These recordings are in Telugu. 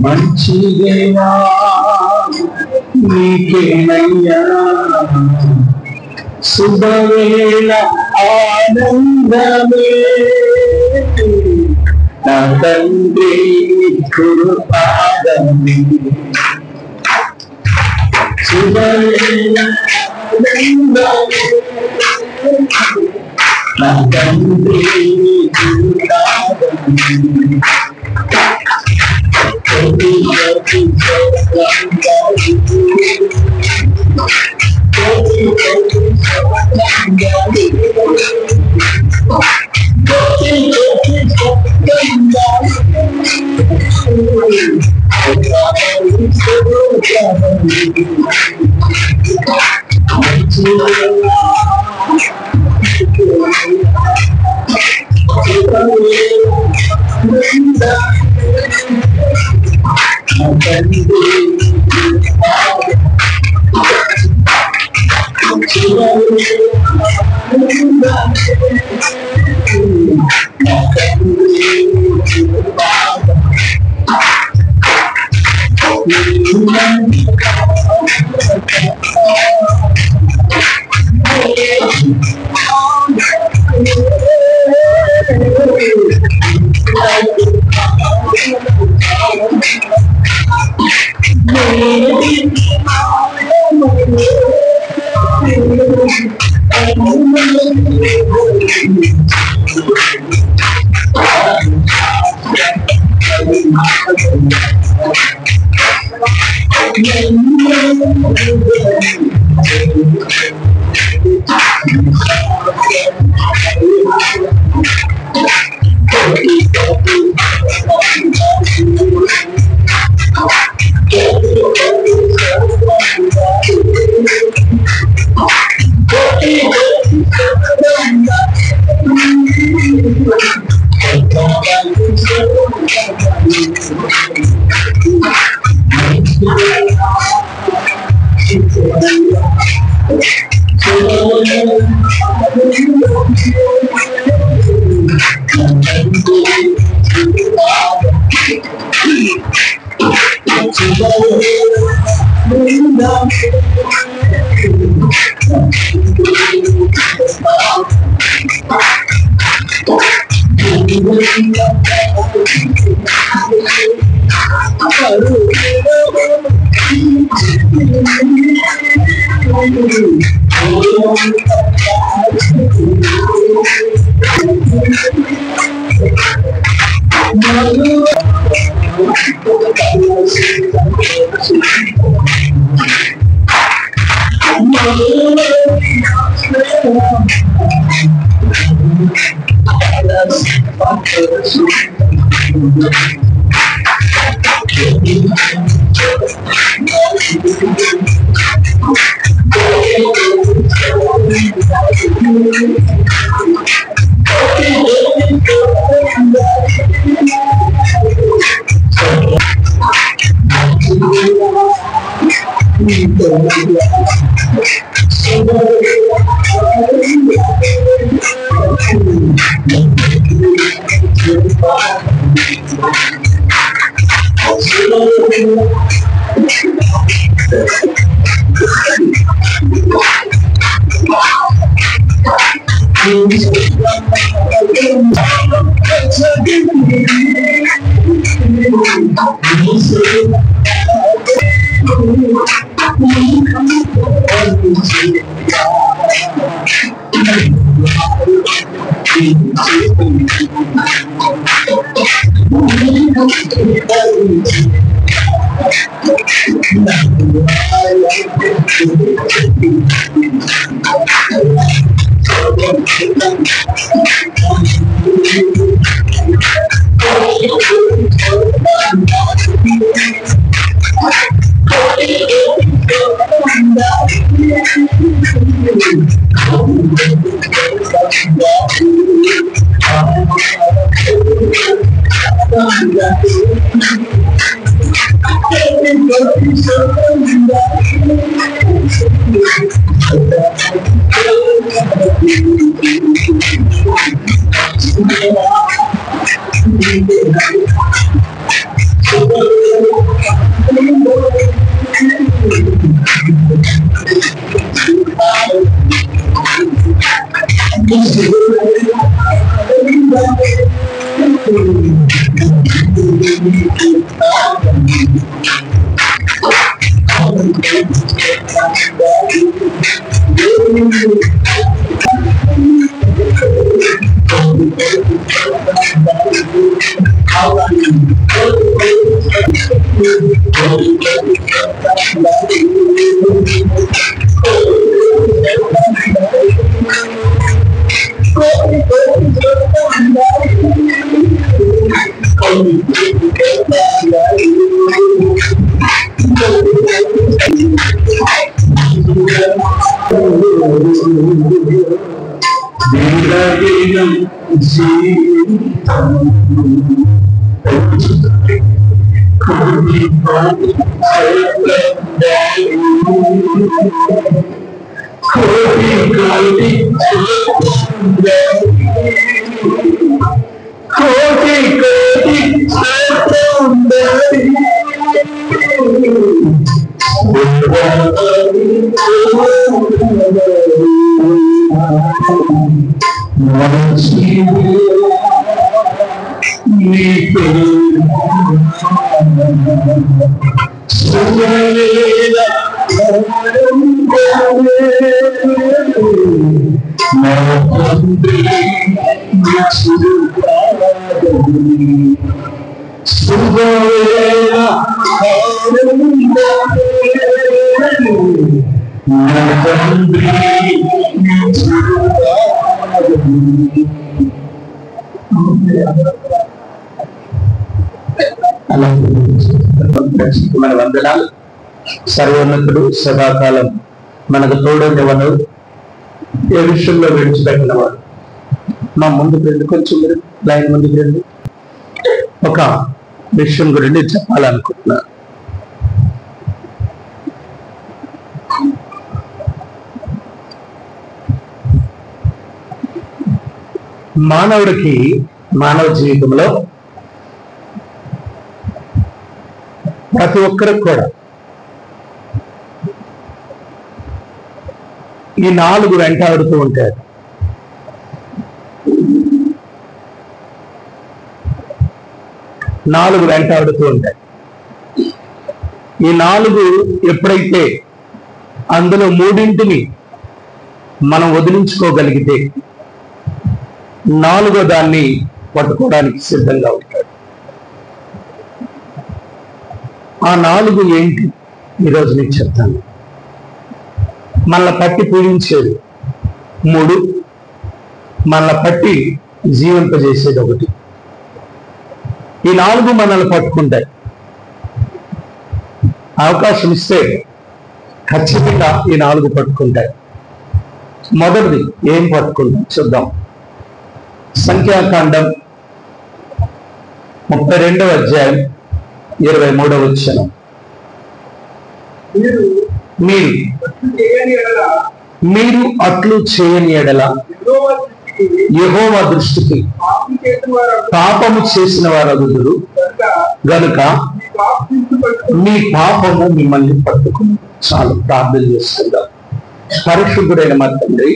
మంచి దేవా నీకేనయ్యా శుభవేళ ఆనందమే నా తండ్రి కృపాదమే శుభవేళ ఆనందమే నా తండ్రి కృపాదమే మన వందనాలు. సర్వోన్నతుడు, సదాకాలం మనకు తోడేవాడు, ఏ విషయంలో విడిచిపెట్టినవాడు. మా ముందుకు రండి, కొంచెం మీరు లైన్ ముందుకు రండి. ఒక విషయం గురించి చెప్పాలనుకుంటున్నా. మానవుడికి మానవ జీవితంలో ప్రతి ఒక్కరికి కూడా ఈ 4 వెంటాడుతూ ఉంటారు. ఈ 4 ఎప్పుడైతే అందులో 3 మనం వదిలించుకోగలిగితే 4వ దాన్ని పట్టుకోవడానికి సిద్ధంగా ఉంటాడు. ఆ 4 ఏంటి ఈరోజు నీకు చెప్తాను. మనల్ని పట్టి పీడించేది 3, మనల్ని పట్టి జీవింపజేసేది 1. ఈ 4 మనల్ని పట్టుకుంటాయి. అవకాశం ఇస్తే ఖచ్చితంగా ఈ 4 పట్టుకుంటాయి. మొదటిది ఏం పట్టుకుంటాం చూద్దాం. సంఖ్యాకాండం 32వ అధ్యాయం 23వ వచనం. మీరు అట్లు చేయని ఎడల యెహోవా దృష్టికి పాపము చేసిన వారగుదురు గనుక మీ పాపము మిమ్మల్ని పట్టుకుని. చాలు, ప్రార్థన చేసుకుందాం. పరిశుద్ధుడైన మా తండ్రి,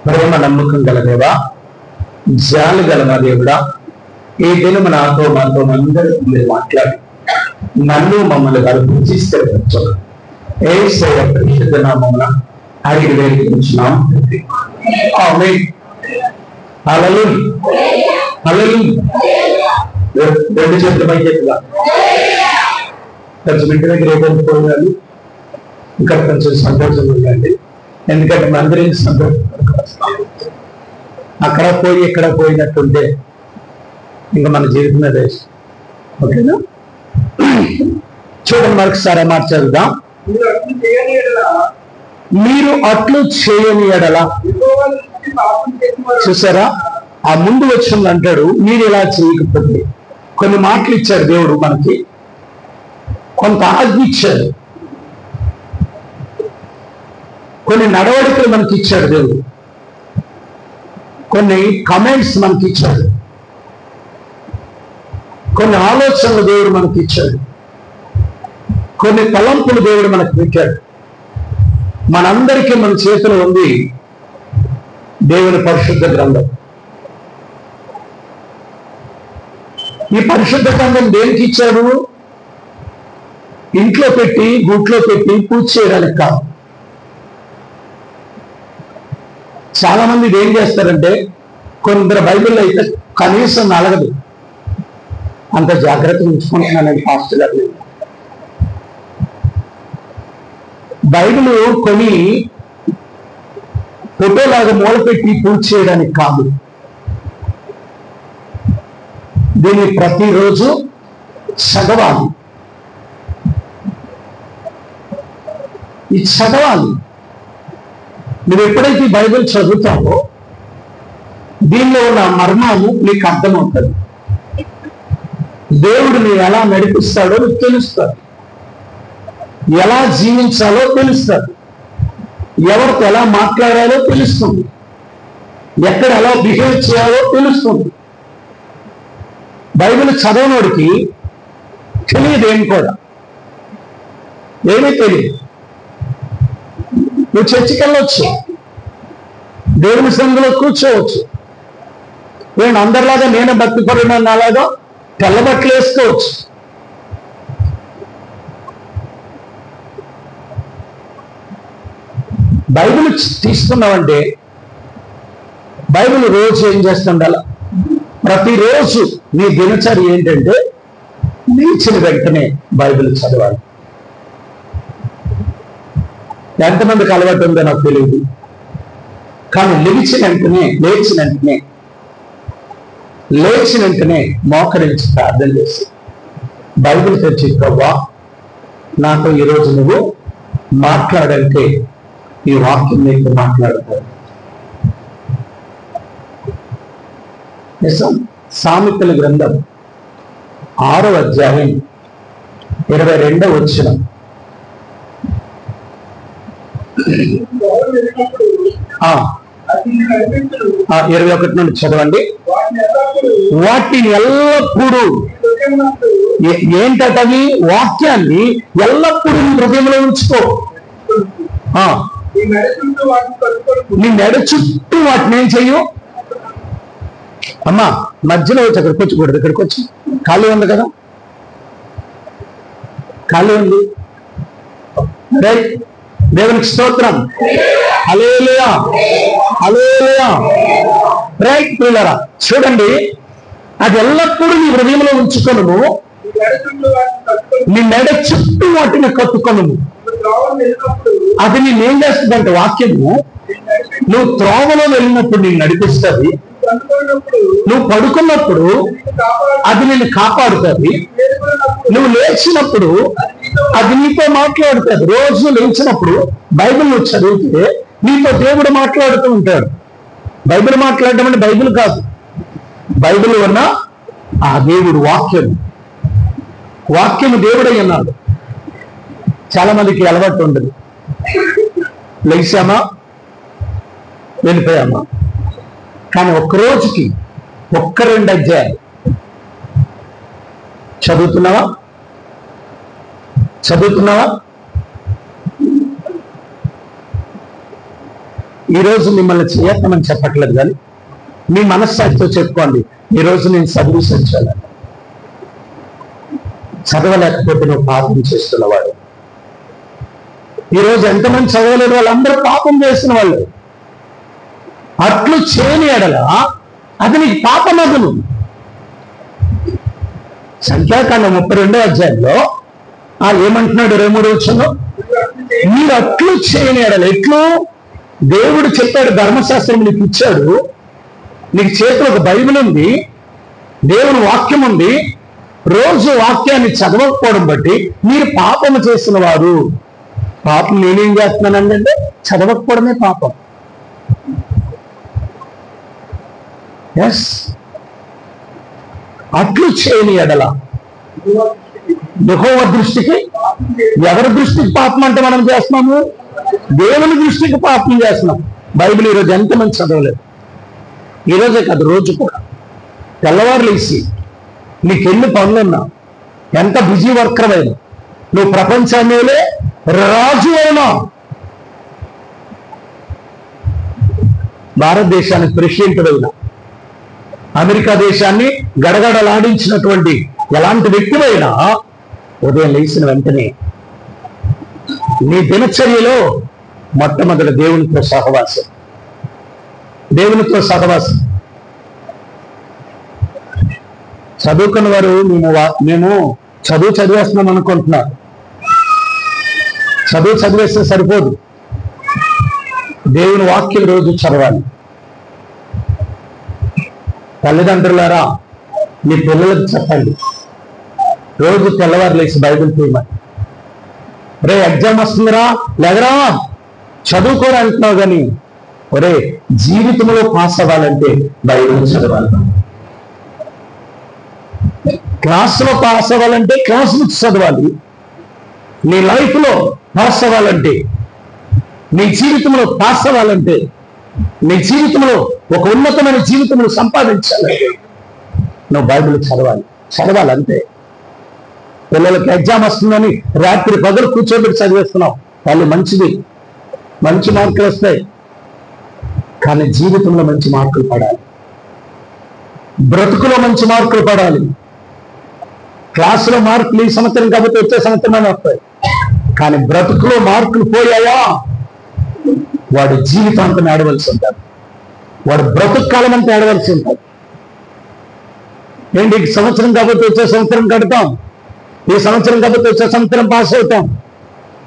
ప్రేమ నమ్మకం గల దేవా, జాలి గల మా దేవుడా, ఈ దినం నాతో మాతో అందరూ మీరు మాట్లాడి నన్ను మమ్మల్ని కల్పించి స్థిరపరచాలి. యేసయ్య పరిశుద్ధ నామమున అడిగి వేడుకుంటున్నాం. ఆమేన్. హల్లెలూయా, హల్లెలూయా. 2 చేతుల పైకి ఎత్తుగా. కొంచెం ఇంటి దగ్గర ఏదైపోయినారు, ఇంకా కొంచెం సంతోషంగా ఉండండి. ఎందుకంటే మందిరం సంతోషం. అక్కడ పోయి ఇక్కడ పోయినట్టుంటే ఇంకా మన జీవితం అదే. ఓకేనా? చూడండి, మరొకసారి మార్చేద్దాం. మీరు అట్లు చేయని ఎడల. చూసారా, ఆ ముందు వచ్చింది అంటాడు, మీరు ఇలా చేయకపోతే. కొన్ని మాటలు ఇచ్చాడు దేవుడు మనకి, కొంత ఆజ్ఞ ఇచ్చాడు, కొన్ని నడవడికలు మనకి ఇచ్చాడు దేవుడు. కొన్ని కమెంట్స్ మనకి ఇచ్చాడు, కొన్ని ఆలోచనలు దేవుడు మనకి ఇచ్చాడు, కొన్ని తలంపులు దేవుడు మనకు పెట్టాడు. మనందరికీ మన చేతిలో ఉంది దేవుని పరిశుద్ధ గ్రంథం. ఈ పరిశుద్ధ గ్రంథం దేనికి ఇచ్చాడు? ఇంట్లో పెట్టి గూట్లో పెట్టి పూజ చేయడానికి కాదు. చాలా మంది ఏం చేస్తారంటే, కొందరు బైబిల్లో అయితే కనీసం నలగదు. అంత జాగ్రత్తగా ఉంచుకుంటున్నానండి పాస్టర్ గారు. బైబిల్ కొని ఫోటోలాగా మూలపెట్టి పూజ చేయడానికి కాదు. దీన్ని ప్రతిరోజు చదవాలి. ఇది చదవాలి. నువ్వు ఎప్పుడైతే బైబిల్ చదువుతావో దీనిలో ఉన్న మర్మాలు నీకు అర్థమవుతుంది. దేవుడిని ఎలా నడిపిస్తాడో నీకు తెలుస్తాడు, ఎలా జీవించాలో తెలుస్తాడు, ఎవరితో ఎలా మాట్లాడాలో తెలుస్తుంది, ఎక్కడ ఎలా బిహేవ్ చేయాలో తెలుస్తుంది. బైబిల్ చదవనోడికి తెలియదు, ఏం కూడా ఏమీ తెలియదు. నువ్వు చర్చికి వెళ్ళొచ్చు, దేవుని సంఘంలో కూర్చోవచ్చు, నేను అందరిలాగా నేనే భక్తి పడిన అలాగా తెల్లబట్టలు వేసుకోవచ్చు. బైబిల్ తీసుకున్నావంటే బైబిల్ రోజు ఏం చేస్తుండాల? ప్రతిరోజు నీ దినచర్య ఏంటంటే లేచిన వెంటనే బైబిల్ చదవాలి. ఎంతమందికి అలవాటు ఉందో నాకు తెలియదు, కానీ లేచిన వెంటనే మోకరించి ప్రార్థన చేసి బైబిల్ తెచ్చి, ప్రభువా నాతో ఈరోజు నువ్వు మాట్లాడంటే ఈ వాక్యం నీకు మాట్లాడతాడు. నిజం. సామెతల గ్రంథం 6వ అధ్యాయం 22వ వచనం. 21 నుండి చదవండి. వాటిని ఎల్లప్పుడూ, ఏంటవి? వాక్యాన్ని ఎల్లప్పుడూ నీ హృదయంలో ఉంచుకో. నీ మెడ చుట్టూ వాటిని ఏం చెయ్యు? అమ్మా మధ్యలో వచ్చి అక్కడికి వచ్చకూడదు. ఇక్కడికి వచ్చి ఖాళీ ఉంది కదా, ఖాళీ ఉంది. రైట్, దేవునికి స్తోత్రం. హల్లెలూయా, హల్లెలూయా. రైట్ పిల్లరా, చూడండి, అది ఎల్లప్పుడూ నీ హృదయంలో ఉంచుకొనుము, నీ మెడ చుట్టూ వాటిని కట్టుకొనుము. అది నేనేం చేస్తుందంటే వాక్యము నువ్వు త్రోవలో వెళ్ళినప్పుడు నేను నడిపిస్తుంది, నువ్వు పడుకున్నప్పుడు అది నిన్ను కాపాడుతుంది, నువ్వు లేచినప్పుడు అది నీతో మాట్లాడుతుంది. రోజు లేచినప్పుడు బైబిల్ నువ్వు చదివితే నీతో దేవుడు మాట్లాడుతూ ఉంటాడు. బైబిల్ మాట్లాడటం అంటే బైబిల్ కాదు, బైబిల్ ఉన్న ఆ దేవుడు వాక్యము దేవుడై ఉన్నాడు. చాలా మందికి అలవాటు ఉండదు, లేచామా వెళ్ళిపోయామా, కానీ ఒక్క రోజుకి 1-2 అధ్యాయాలు చదువుతున్నావా? ఈరోజు మిమ్మల్ని చేయమని చెప్పట్లేదు, కానీ మీ మనస్సాక్షితో చెప్పుకోండి, ఈరోజు నేను చదువు సంచాలి. చదవలేకపోతే నువ్వు పాపం చేస్తున్నవాడు. ఈరోజు ఎంతమంది చదవలేరు? వాళ్ళందరూ పాపం చేస్తున్న వాళ్ళు. అట్లు చేయని ఎడల అది నీకు పాపమగును. సంఖ్యాకాండం 32వ అధ్యాయంలో ఏమంటున్నాడు? 23వ వచనంలో, మీరు అట్లు చేయని ఎడల. ఎట్లు? దేవుడు చెప్పాడు, ధర్మశాస్త్రం నీకు ఇచ్చాడు, నీకు చేతిలో ఒక బైబిల్ ఉంది, దేవుని వాక్యం ఉంది. రోజు వాక్యాన్ని చదవకపోవడం బట్టి మీరు పాపము చేసిన వారు. పాపం నేనేం చేస్తున్నానంటే చదవకపోవడమే పాపం. ఎస్, అట్లు చేయని ఎడల. యెహోవా దృష్టికి, ఎవరి దృష్టికి పాపం అంటే మనం చేస్తున్నాము? దేవుని దృష్టికి పాపం చేస్తున్నాం. బైబిల్ ఈరోజు ఎంతమంది చదవలేదు? ఈరోజే కాదు, రోజు కూడా తెల్లవారులు వేసి నీకు ఎన్ని పనులున్నా, ఎంత బిజీ వర్కర్ అయినా, నువ్వు ప్రపంచాన్నిలే రాజు అయినా, భారతదేశానికి ప్రెసిడెంట్ అయినా, అమెరికా దేశాన్ని గడగడలాడించినటువంటి ఎలాంటి వ్యక్తివైనా ఉదయం లేచిన వెంటనే నీ దినచర్యలో మొట్టమొదటి దేవునితో సహవాసం. దేవునితో సహవాసం. చదువుకున్న వారు మేము చదువు చదివేస్తున్నాం అనుకుంటున్నారు. చదువు చదివేస్తే సరిపోదు, దేవుని వాక్యం రోజు చదవాలి. తల్లిదండ్రులారా, మీ పిల్లలకు చెప్పండి, రోజు తెల్లవారు లేచి బైబిల్ తీయమని. ఒరే ఎగ్జామ్ వస్తుందిరా, లేదరా చదువుకోరా అంటున్నావు, కానీ ఒరే జీవితంలో పాస్ అవ్వాలంటే బైబిల్ చదవాలి. క్లాసులో పాస్ అవ్వాలంటే క్లాస్ బుక్స్ చదవాలి. నీ లైఫ్లో పాస్ అవ్వాలంటే, నీ జీవితంలో పాస్ అవ్వాలంటే, నీ జీవితంలో ఒక ఉన్నతమైన జీవితంలో సంపాదించాలంటే నువ్వు బైబిల్ చదవాలి అంతే. పిల్లలకి ఎగ్జామ్ వస్తుందని రాత్రి పగలు కూర్చోబెట్టి చదివేస్తున్నావు, వాళ్ళు మంచిది, మంచి మార్కులు వస్తాయి, కానీ జీవితంలో మంచి మార్కులు పడాలి, బ్రతుకులో మంచి మార్కులు పడాలి. క్లాసులో మార్కులు ఈ సంవత్సరం కాబట్టి వచ్చే సంవత్సరమే వస్తాయి, కానీ బ్రతుకులో మార్కులు పోయాయా వాడు జీవితాంతం ఏడవలసి ఉంటాడు, వాడు బ్రతుకు కాలం అంతా ఏడవలసి ఉంటాడు. ఏంటి, ఈ సంవత్సరం కాబట్టి వచ్చే సంవత్సరం కడతాం, ఈ సంవత్సరం కాబట్టి వచ్చే సంవత్సరం పాస్ అవుతాం,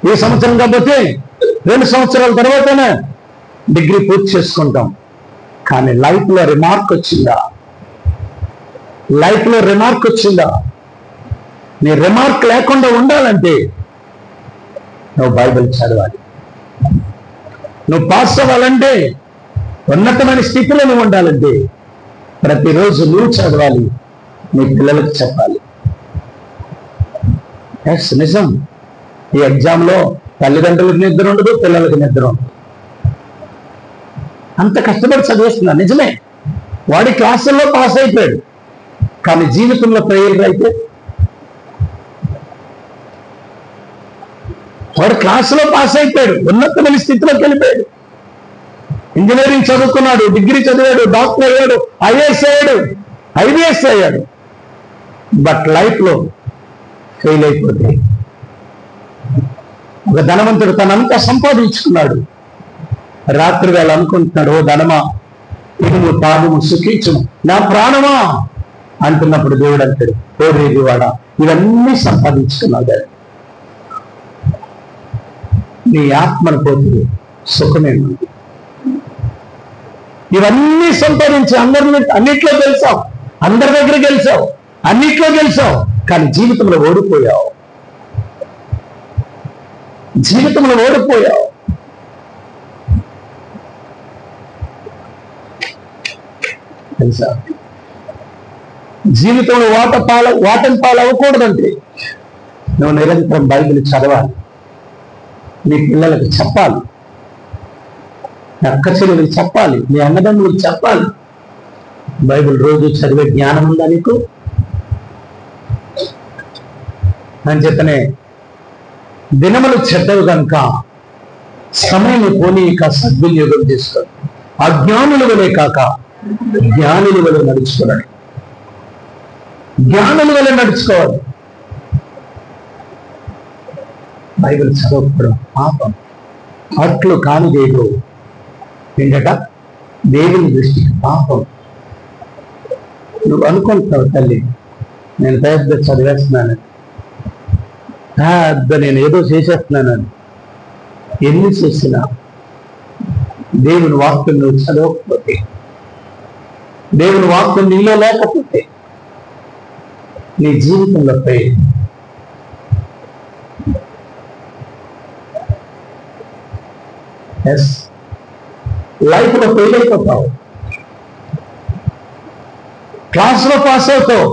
ఈ సంవత్సరం కాబట్టి 2 సంవత్సరాల తర్వాతనే డిగ్రీ పూర్తి చేసుకుంటాం. కానీ లైఫ్లో రిమార్క్ వచ్చిందా? లైఫ్లో రిమార్క్ వచ్చిందా? నీ రిమార్క్ లేకుండా ఉండాలంటే నువ్వు బైబిల్ చదవాలి. నువ్వు పాస్ అవ్వాలంటే, ఉన్నతమైన స్థితిలో నువ్వు ఉండాలంటే ప్రతిరోజు నువ్వు చదవాలి, నీ పిల్లలకు చెప్పాలి. ఎస్, నిజం. ఈ ఎగ్జామ్లో తల్లిదండ్రులకు నిద్ర ఉండదు, పిల్లలకు నిద్ర ఉండదు. అంత కష్టపడి చదివేస్తున్నా, నిజమే. వాడి క్లాసుల్లో పాస్ అయిపోయాడు, కానీ జీవితంలో ఫెయిల్ అయితే వాడు క్లాసులో పాస్ అయిపోయాడు, ఉన్నతమైన స్థితిలోకి వెళ్ళిపోయాడు, ఇంజనీరింగ్ చదువుకున్నాడు, డిగ్రీ చదివాడు, డాక్టర్ అయ్యాడు, ఐఏఎస్ అయ్యాడు, ఐబిఎస్ అయ్యాడు. బట్ లైఫ్లో ఫెయిల్ అయిపోతే, ఒక ధనవంతుడు తనంతా సంపాదించుకున్నాడు, రాత్రి వేళ అనుకుంటున్నాడు, ఓ ధనమా తినుము తాగుము సుఖించుము నా ప్రాణమా అంటున్నప్పుడు దేవుడు అంటాడు, ఓ రేగివాడా ఇవన్నీ సంపాదించుకున్నాడు, నీ ఆత్మను పోతుంది సుఖమేమి. ఇవన్నీ సంపాదించి అన్నిట్లో గెలిచావు, అందరి దగ్గర గెలిచావు, అన్నిట్లో గెలిచావు, కానీ జీవితంలో ఓడిపోయావు. జీవితంలో ఓడిపోయావు. తెలుసా, జీవితంలో వాటం పాలు అవ్వకూడదంటే నువ్వు నిరంతరం బైబిల్ చదవాలి, నీ పిల్లలకు చెప్పాలి, నీ అక్క చెల్లెలకు చెప్పాలి, నీ అన్నదమ్ములకు చెప్పాలి. బైబిల్ రోజు చదివే జ్ఞానం ఉందా నీకు? అని చెప్పనే దినములు చెడ్డవు కనుక సమయం పోనీక సద్వినియోగం చేసుకోవాలి. అజ్ఞానుల వలె కాక జ్ఞానుల వలె నడుచుకోవాలి. జ్ఞానుల వలె నడుచుకోవాలి. బైబిల్ చదవకపోవడం పాపం. అట్లు కాని దేవుడు ఏంటట, దేవుని దృష్టికి పాపం. నువ్వు అనుకుంటావు, తల్లి నేను పెద్ద చదివేస్తున్నానని, పెద్ద నేను ఏదో చేసేస్తున్నానని. ఎన్ని చేసినా దేవుని వాక్యం నువ్వు చదవకపోతే, దేవుని వాక్యం నీలో లేకపోతే నీ జీవితంలో ఫెయిల్. ఎస్, లైఫ్లో ఫెయిల్ అయిపోతావు. క్లాస్లో పాస్ అవుతావు,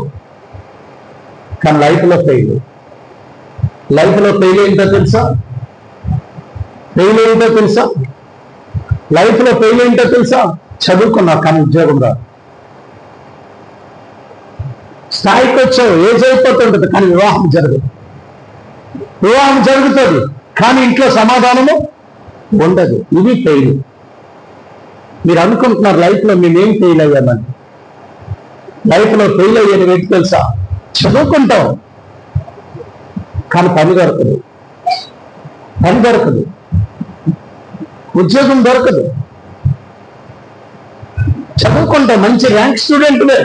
కానీ లైఫ్లో ఫెయిల్. లైఫ్లో ఫెయిల్ ఏంటో తెలుసా? ఫెయిల్ ఏంటో తెలుసా? లైఫ్లో ఫెయిల్ ఏంటో తెలుసా? చదువుకున్నావు కానీ ఉద్యోగం రాదు. స్థాయికి వచ్చావు, ఏజ్ అయిపోతుంటుంది కానీ వివాహం జరగదు. వివాహం జరుగుతుంది కానీ ఇంట్లో సమాధానము ఉండదు. ఇది ఫెయిల్. మీరు అనుకుంటున్నారు లైఫ్లో మేమేం ఫెయిల్ అయ్యామని. లైఫ్లో ఫెయిల్ అయ్యేది వ్యక్తి తెలుసా? చదువుకుంటాం కానీ పని దొరకదు, ఉద్యోగం దొరకదు. చదువుకుంటాం, మంచి ర్యాంక్ స్టూడెంట్లే,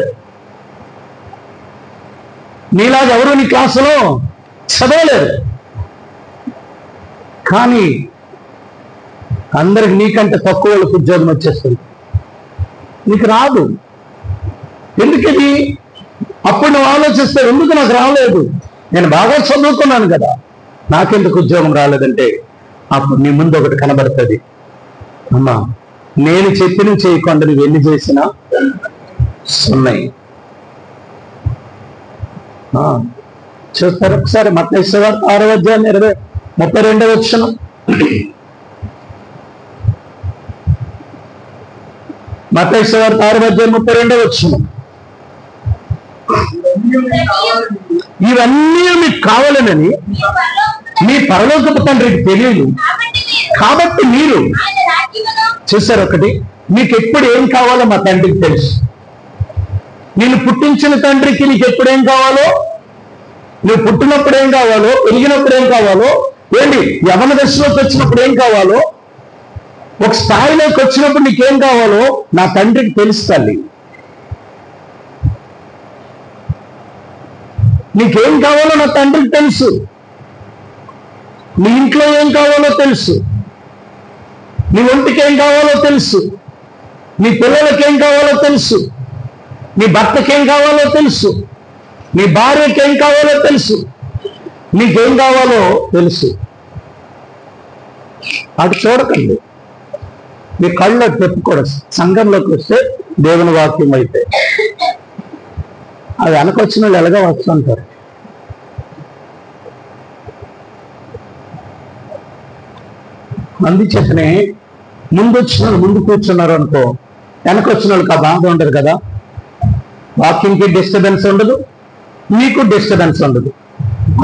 నీలాగా ఎవరు నీ క్లాసులో చదవలేరు. కానీ అందరికి నీకంటే తక్కువ వాళ్ళకి ఉద్యోగం వచ్చేస్తుంది, నీకు రాదు. ఎందుకది? అప్పుడు నువ్వు ఆలోచిస్తే ఎందుకు నాకు రాలేదు, నేను బాగా చదువుకున్నాను కదా, నాకెందుకు ఉద్యోగం రాలేదంటే అప్పుడు నీ ముందు ఒకటి కనబడుతుంది. అమ్మా, నేను చెప్పిన చేయకుండా నువ్వు ఎన్ని చేసినా ఉన్నాయి. చూస్తారు ఒకసారి మత్తయి సువార్త 6:32 వచనం. మత్తయి సువార్త 6:32 వచనం. ఇవన్నీ మీకు కావాలనని మీ పరలోకపు తండ్రికి తెలియదు కాబట్టి మీరు చూసారు. ఒకటి, మీకు ఎప్పుడు ఏం కావాలో మా తండ్రికి తెలుసు. నేను పుట్టించిన తండ్రికి నీకు ఎప్పుడు ఏం కావాలో, నువ్వు పుట్టినప్పుడు ఏం కావాలో, పెరిగినప్పుడు ఏం కావాలో, ఏంటి యవన దశలోకి వచ్చినప్పుడు ఏం కావాలో, ఒక స్థాయిలోకి వచ్చినప్పుడు నీకేం కావాలో నా తండ్రికి తెలుస్తుంది. నీకేం కావాలో నా తండ్రికి తెలుసు. నీ ఇంట్లో ఏం కావాలో తెలుసు, నీ ఒంటికి ఏం కావాలో తెలుసు, నీ పిల్లలకి ఏం కావాలో తెలుసు, నీ భర్తకి ఏం కావాలో తెలుసు, నీ భార్యకి ఏం కావాలో తెలుసు, నీకేం కావాలో తెలుసు. అది చూడకండి, మీ కళ్ళు పెట్టుకోవడం. సంఘంలోకి వస్తే దేవుని వాక్యం అయితే అది వెనకొచ్చిన వాళ్ళు ఎలాగా వస్తుంటారు. అందుచేతనే ముందు వచ్చిన వాళ్ళు ముందు కూర్చున్నారు అనుకో, వెనకొచ్చిన వాళ్ళకి ఆ బాధ ఉండదు కదా. వాకింగ్కి డిస్టర్బెన్స్ ఉండదు, మీకు డిస్టర్బెన్స్ ఉండదు.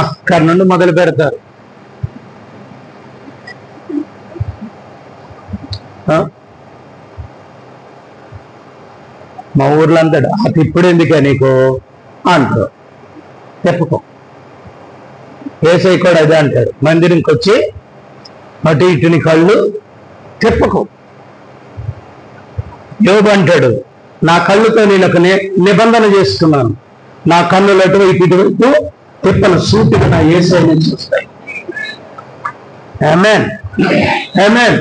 అక్కడి నుండి మొదలు పెడతారు. మా ఊర్లో అంటాడు, అది ఇప్పుడు ఎందుకే నీకు అంటారు. చెప్పుకో. ఏసై కూడా అదే అంటాడు, మందిరంకి వచ్చి అటు ఇటుని కళ్ళు చెప్పుకో. యోబు అంటాడు, నా కళ్ళుతో నేను ఒక నిబంధన చేసుకున్నాను, నా కన్నులు అటువైపు ఇటువైపు తిప్పను, సూటిగా నా యేసయ్యని చూస్తాయి. ఆమేన్, ఆమేన్,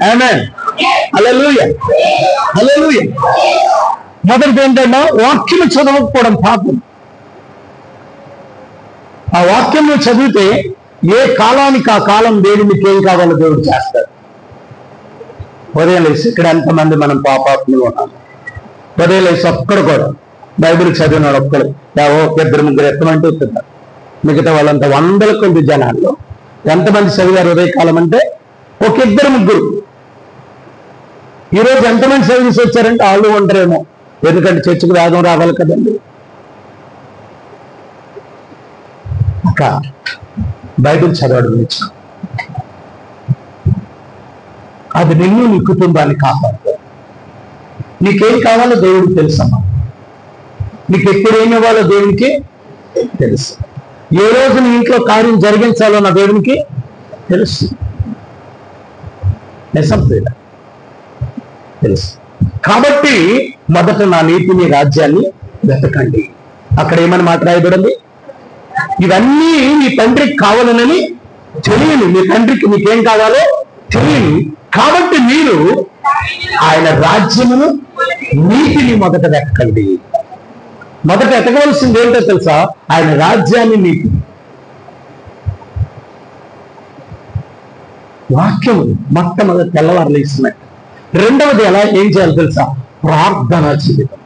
ఆమేన్. హల్లెలూయా, హల్లెలూయా. మొదటిది ఏంటంటే వాక్యం చదవకపోవడం పాపం. ఆ వాక్యం చదివితే ఏ కాలానికి ఆ కాలం దేవుడు మీకు ఏం కావాలో దేవుడు చేస్తాడు. ఉదయం లేసి ఇక్కడ ఎంతమంది మనం పాపాత్మలు ఉన్నాము. ఉదయం లేసి ఒక్కడు కూడా బైబిల్ చదివినాడు ఒక్కడు, ఏవో 2-3 ఎత్తమంటూ వస్తున్నారు. మిగతా వాళ్ళంతా వందల కొద్ది జనాల్లో ఎంతమంది చదివారు ఉదయకాలం అంటే? ఒక 2-3. ఈరోజు ఎంతమంది సర్వీస్ వచ్చారంటే వాళ్ళు ఉంటారేమో, ఎందుకంటే చర్చికి వేగం రావాలి కదండి. ఒక బైబిల్ చదవడం నుంచి అది నిన్ను నీ కుటుంబాన్ని కాపాడుతుంది. నీకేం కావాలో దేవుడికి తెలుసమ్మా. నీకు ఎప్పుడు ఏమి ఇవ్వాలో దేవునికి తెలుసు. ఏ రోజు నీ ఇంట్లో కార్యం జరిగించాలో నా దేవునికి తెలుసు. తెలుసు. కాబట్టి మొదట నా నీతిని రాజ్యాన్ని వెతకండి. అక్కడ ఏమని మాట్లాడబడింది? ఇవన్నీ మీ తండ్రికి కావాలనని తెలియను. మీ తండ్రికి మీకేం కావాలో తెలియను. కాబట్టి మీరు ఆయన రాజ్యమును నీతిని మొదట వెతకండి. మొదట ఎతకవలసింది ఏంటో తెలుసా? ఆయన రాజ్యాన్ని, నీతి. వాక్యము మొట్టమొదటి తెల్లవారులు ఇస్తున్నాయి. రెండవది ఎలా ఏం చేయాలి తెలుసా? ప్రార్థనా జీవితం.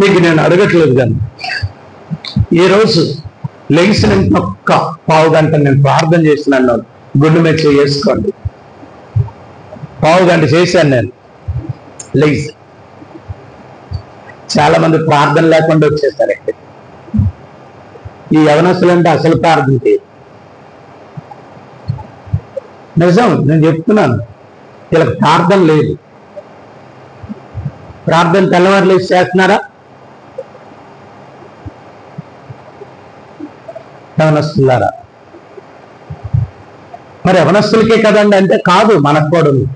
మీకు నేను అడగట్లేదు కానీ ఈరోజు లెగిసిన ఒక్క పావు గంట నేను ప్రార్థన చేసినాను, గుండె మీద చేసుకోండి. పావు గంట చేశాను నేను. లేజ్ చాలా మంది ప్రార్థన లేకుండా వచ్చేస్తారు ఇక్కడ. ఈ యవనస్తులు అంటే అసలు ప్రార్థన చేయరు. నిజం, నేను చెప్తున్నాను, వీళ్ళకి ప్రార్థన లేదు. ప్రార్థన తెల్లవారు లేచి చేస్తున్నారా? యవనస్తులారా, మరి యవనస్తులకే కదండి అంటే కాదు, మనకు కూడా ఉంది.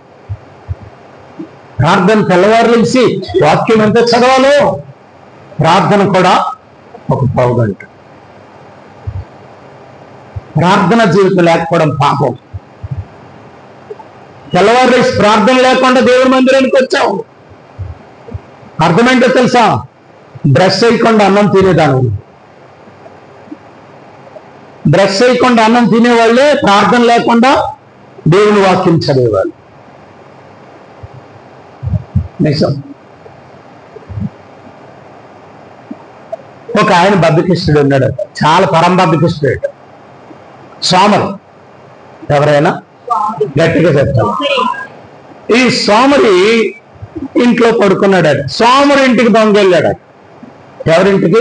ప్రార్థన తెల్లవారు లేచి వాక్యం ఎంత చదవాలో ప్రార్థన కూడా ఒక పావు గంట. ప్రార్థన జీవితం లేకపోవడం పాపం. తెల్లవారు లేచి ప్రార్థన లేకుండా దేవుడి మందిరానికి వచ్చావు. అర్థమేంటో తెలుసా? బ్రష్ చేయకుండా అన్నం తినేదాను. బ్రష్ చేయకుండా అన్నం తినేవాళ్ళే ప్రార్థన లేకుండా దేవుని వాక్యం చదివేవాళ్ళు. నిజం. ఒక ఆయన బద్ధకిష్టుడు ఉన్నాడు, చాలా పరం బద్ధకిష్టుడు. సోమరి. ఎవరైనా గట్టిగా చెప్తారు. ఈ సోమరి ఇంట్లో పడుకున్నాడు. సోమరి ఇంటికి దొంగెళ్ళాడు. ఎవరింటికి?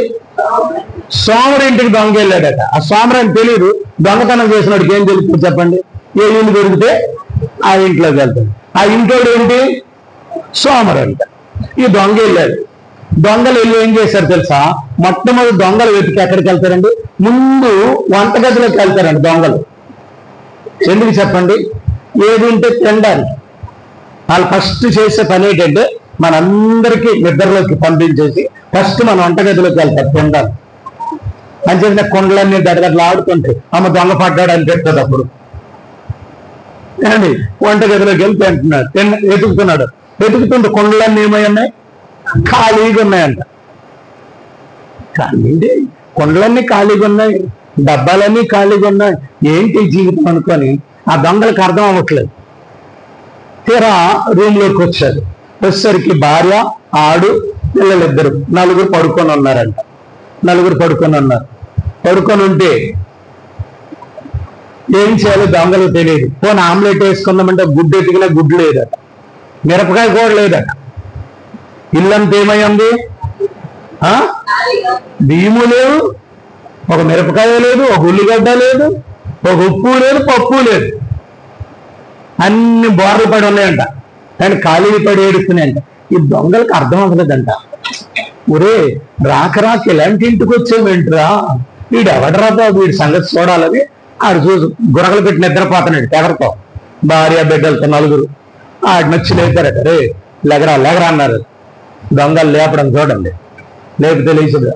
సోమరి ఇంటికి దొంగెళ్ళాడట. ఆ సోమరి అని తెలియదు. దొంగతనం చేసినాడికి ఏం తెలుస్తుంది చెప్పండి? ఏ ఇల్లు దొరికితే ఆ ఇంట్లోకి వెళ్తాడు. ఆ ఇంట్లో ఏంటి? సోమరి అంట. ఈ దొంగ వెళ్ళాడు. దొంగలు వెళ్ళి ఏం చేశారు తెలుసా? మొట్టమొదటి దొంగలు వెతికి ఎక్కడికి వెళ్తారండి? ముందు వంటగదిలోకి వెళ్తారండి దొంగలు. ఎందుకు చెప్పండి? ఏది ఉంటే తినడానికి. వాళ్ళు ఫస్ట్ చేసే పని ఏంటంటే మనందరికీ నిద్రలోకి పంపించేసి ఫస్ట్ మన వంటగదిలోకి వెళ్తారు తినడానికి. మంచిగా కొండలన్నీ దడగడలు ఆడుతుంటాయి. అమ్మ దొంగ పడ్డాడు అని చెప్తుంది. అప్పుడు అండి వంటగదిలోకి వెళ్ళి తింటున్నాడు, వెతుకుతున్నాడు. వెతుకుతుంటే కొండలన్నీ ఏమయ్యాయి? ఖాళీగా ఉన్నాయంట. కానీ కొండలన్నీ ఖాళీగా ఉన్నాయి, డబ్బాలన్నీ ఖాళీగా ఉన్నాయి. ఏంటి జీవితం అనుకొని ఆ దొంగలకు అర్థం అవ్వట్లేదు. తీరా రూమ్ లోకి వచ్చారు. వచ్చేసరికి భార్య, ఆడు, పిల్లలిద్దరు, నలుగురు పడుకొని ఉన్నారంట. నలుగురు పడుకొని ఉన్నారు. పడుకొని ఉంటే ఏం చేయాలో దొంగలు తెలియదు. పోనీ ఆమ్లెట్ వేసుకుందామంటే గుడ్డు ఎతికినా గుడ్డు లేదట, మిరపకాయ కూడా లేదట. ఇల్లంతా ఏమయ్యింది? బియ్యము లేవు, ఒక మిరపకాయ లేదు, ఒక ఉల్లిగడ్డ లేదు, ఒక ఉప్పు లేదు, పప్పు లేదు. అన్ని బోర్లు పడి ఉన్నాయంట. కానీ ఖాళీ పడి ఏడుస్తున్నాయంట. ఈ దొంగలకు అర్థం అవ్వలేదంట. ఒరే రాక రాక ఇలాంటి ఇంటికి వచ్చేవేంట్రా, వీడు ఎవడరా బాబు, వీడి సంగతి చూడాలని ఆడు చూసి గురకలు పెట్టి నిద్రపోతున్నాడు ఎవరితో? భార్య బిడ్డలతో నలుగురు. ఆడు నచ్చి లేపారట. రే లెగరా లెగరా అన్నారు. దొంగలు లేపడం చూడండి. లేపితే లేచాడు.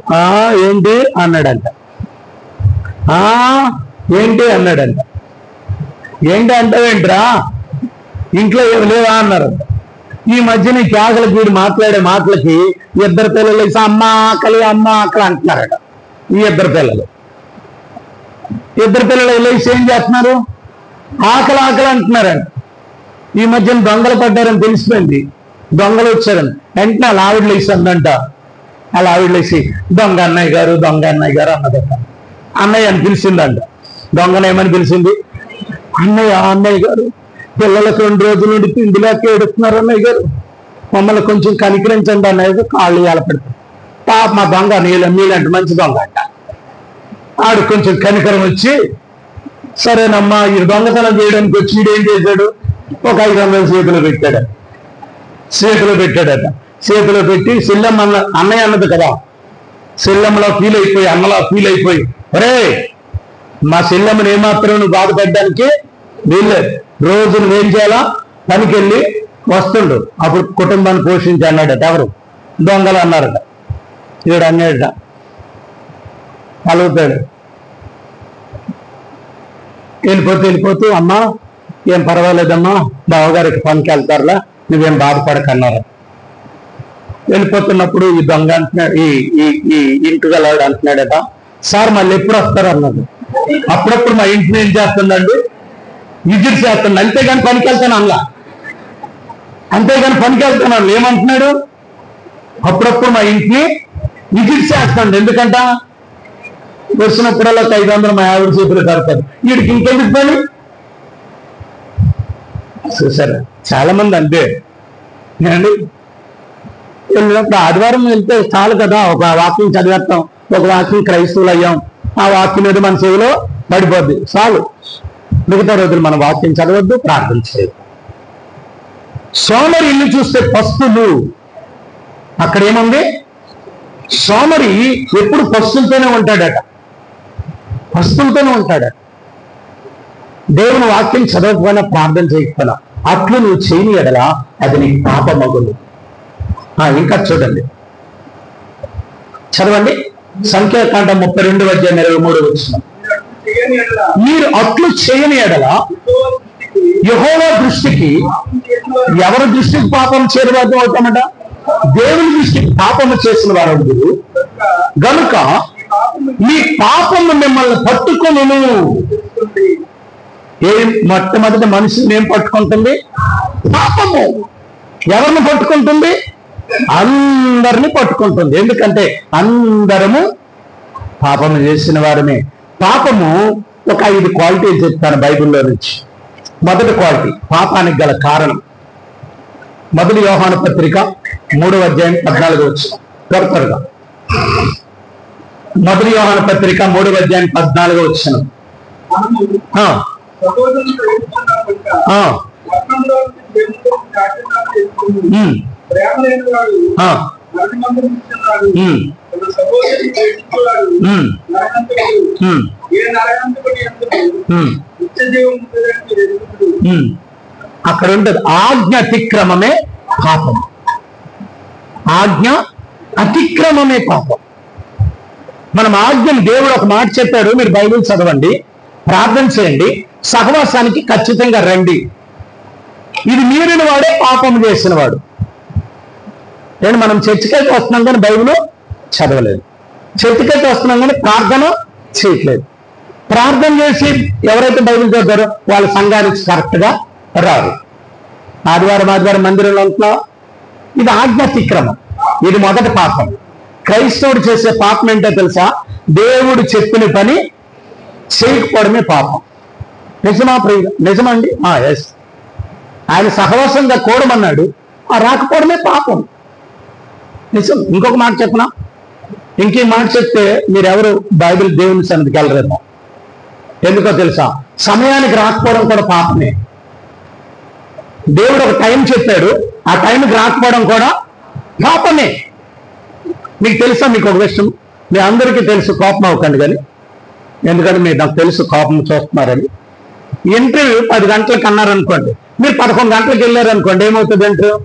ఏంటి అన్నాడంట. ఏంటి అన్నాడంట. ఏంటి అంటావేంట్రా, ఇంట్లో ఏమి లేవా అన్నారంట. ఈ మధ్య నీ కేకలకి వీడు మాట్లాడే మాటలకి ఇద్దరు పిల్లలు అమ్మ ఆకలి అమ్మ ఆకలి అంటున్నారట. ఈ ఇద్దరు పిల్లలు లేచి ఏం చేస్తున్నారు? ఆకలి ఆకలి అంటున్నారంట. ఈ మధ్యన దొంగలు పడ్డారని తెలిసిపోయింది. దొంగలు వచ్చారని వెంటనే అలా ఆవిడ లేచిందంట. అలా ఆవిడ లేచి దొంగ అన్నయ్య గారు, దొంగ అన్నయ్య గారు అన్నదట. అన్నయ్య అని పిలిచిందంట. దొంగనేమని పిలిచింది? అన్నయ్య, అన్నయ్య గారు పిల్లలకు 2 రోజుల నుండి తిండిలోకి ఏడుస్తున్నారు అన్నయ్య గారు, మమ్మల్ని కొంచెం కనికరించండి అన్నయ్య. కాళ్ళు ఏలపెడతారు. పాప మా దొంగ నీళ్ళంటే మంచి దొంగ అంట. ఆడు కొంచెం కనికరం వచ్చి సరేనమ్మా ఈ దొంగతనం చేయడానికి వచ్చి ఈడేం చేశాడు? ఒక 500 చేతిలో పెట్టాడట. చేతిలో పెట్టి సెల్లమ్మ అన్నయ్య అన్నది కదా, సెల్లమ్మలో ఫీల్ అయిపోయి అన్నలా ఫీల్ అయిపోయి, ఒరే మా సెల్లమ్మని ఏమాత్రం నువ్వు బాధపడడానికి వీల్లేదు, రోజు నువ్వేం చేయాలా? పనికి వెళ్ళి వస్తుండు, అప్పుడు కుటుంబాన్ని పోషించి అన్నాడట. ఎవరు? దొంగలు అన్నారట. వీడు అన్నాడట. కలుగుతాడు. వెళ్ళిపోతూ అమ్మా ఏం పర్వాలేదమ్మా, బావగారికి పనికి వెళ్తారులా, నువ్వేం బాధపడకన్నారు. వెళ్ళిపోతున్నప్పుడు ఈ దొంగ అంటున్నాడు, ఈ ఇంటి గలవాడు అంటున్నాడట, సార్ మళ్ళీ ఎప్పుడు వస్తారు అన్నాడు. అప్పుడప్పుడు మా ఇంటిని ఏం చేస్తుందండి? విజిట్ చేస్తుంది, అంతేగాని పనికి వెళ్తాను అలా, అంతేగాని పనికి వెళ్తున్నాను ఏమంటున్నాడు? అప్పుడప్పుడు మా ఇంటిని విజిట్ చేస్తాడు. ఎందుకంట? వచ్చినప్పుడల్లా 500 మా ఆవిడ చేతులు కడతాడు. వీడికి ఇంకెందుకు పని? చూసారా, చాలా మంది అంతే. నేనండి వెళ్ళినప్పుడు ఆదివారం వెళ్తే చాలు కదా, ఒక వాక్యం చదివేస్తాం, ఒక వాక్యం క్రైస్తవులు అయ్యాం, ఆ వాక్యం మీద మన చెవిలో పడిపోద్ది, చాలు. మిగతా రోజులు మనం వాక్యం చదవద్దు, ప్రార్థన చేయదు. సోమరి ఇల్లు చూస్తే పస్తులు, అక్కడ ఏముంది? సోమరి ఎప్పుడు పస్తులతోనే ఉంటాడట, పస్తులతోనే ఉంటాడట. దేవుని వాక్యం చదవకపోయినా, ప్రార్థన చేయకపోయినా, అట్లు నువ్వు చేయని ఎడలా అది నీ పాపమగును. ఇంకా చూడండి, చదవండి. సంఖ్యాకాండం 32:23. మీరు అట్లు చేయని ఎడల యెహోవా దృష్టికి, ఎవరి దృష్టికి పాపం చేరువాదం అవుతామట? దేవుని దృష్టికి పాపము చేసిన వారు గనుక మీ పాపము మిమ్మల్ని పట్టుకొనును. మొట్టమొదటి మనిషిని ఏం పట్టుకుంటుంది? పాపము. ఎవరిని పట్టుకుంటుంది? అందరిని పట్టుకుంటుంది. ఎందుకంటే అందరము పాపము చేసిన వారమే. పాపము ఒక 5 క్వాలిటీలు చెప్తాను బైబిల్లో నుంచి. మొదటి క్వాలిటీ, పాపానికి గల కారణం. మొదటి యోహాను పత్రిక 3:14. త్వరగా మొదటి యోహాను పత్రిక 3:14. అక్కడ ఉంటుంది ఆజ్ఞ అతిక్రమమే పాపం. ఆజ్ఞ అతిక్రమమే పాపం. మనం ఆజ్ఞను, దేవుడు ఒక మాట చెప్పాడు, మీరు బైబిల్ చదవండి, ప్రార్థన చేయండి, సహవాసానికి ఖచ్చితంగా రండి. ఇది మీరిన వాడే పాపం చేసిన వాడు. నేను మనం చర్చికైతే వస్తున్నాం కానీ బైబిల్ చదవలేదు, చర్చికైతే వస్తున్నాం కానీ ప్రార్థన చేయట్లేదు. ప్రార్థన చేసి ఎవరైతే బైబిల్ చదువుతారో వాళ్ళ సంఘానికి కరెక్ట్గా రారు. ఆదివారం మందిరంలో ఉంటున్నాం, ఇది ఆజ్ఞాతిక్రమం. ఇది మొదటి పాపం. క్రైస్తవుడు చేసే పాపం ఏంటో తెలుసా? దేవుడు చెప్పిన పని చేయకపోవడమే పాపం. నిజమా ప్రియ? నిజమండి. ఎస్. ఆయన సహవాసంగా కూడమన్నాడు, రాకపోవడమే పాపం. నిజం. ఇంకొక మాట చెప్పనా? ఇంకే మాట చెప్తే మీరెవరు బైబిల్ దేవుని సన్నిధికి వెళ్ళరేమో. ఎందుకో తెలుసా? సమయానికి రాకపోవడం కూడా పాపమే. దేవుడు ఒక టైం చెప్పాడు, ఆ టైంకి రాకపోవడం కూడా పాపమే. మీకు తెలుసా? మీకు ఒక విషయం, మీ అందరికీ తెలుసు, కోపం అవ్వకండి కానీ, ఎందుకంటే మీరు నాకు తెలుసు కోపం చూస్తున్నారని. ఇంటర్వ్యూ 10 గంటలకు అన్నారనుకోండి, మీరు 11 గంటలకు వెళ్ళారనుకోండి, ఏమవుతుంది ఇంటర్వ్యూ?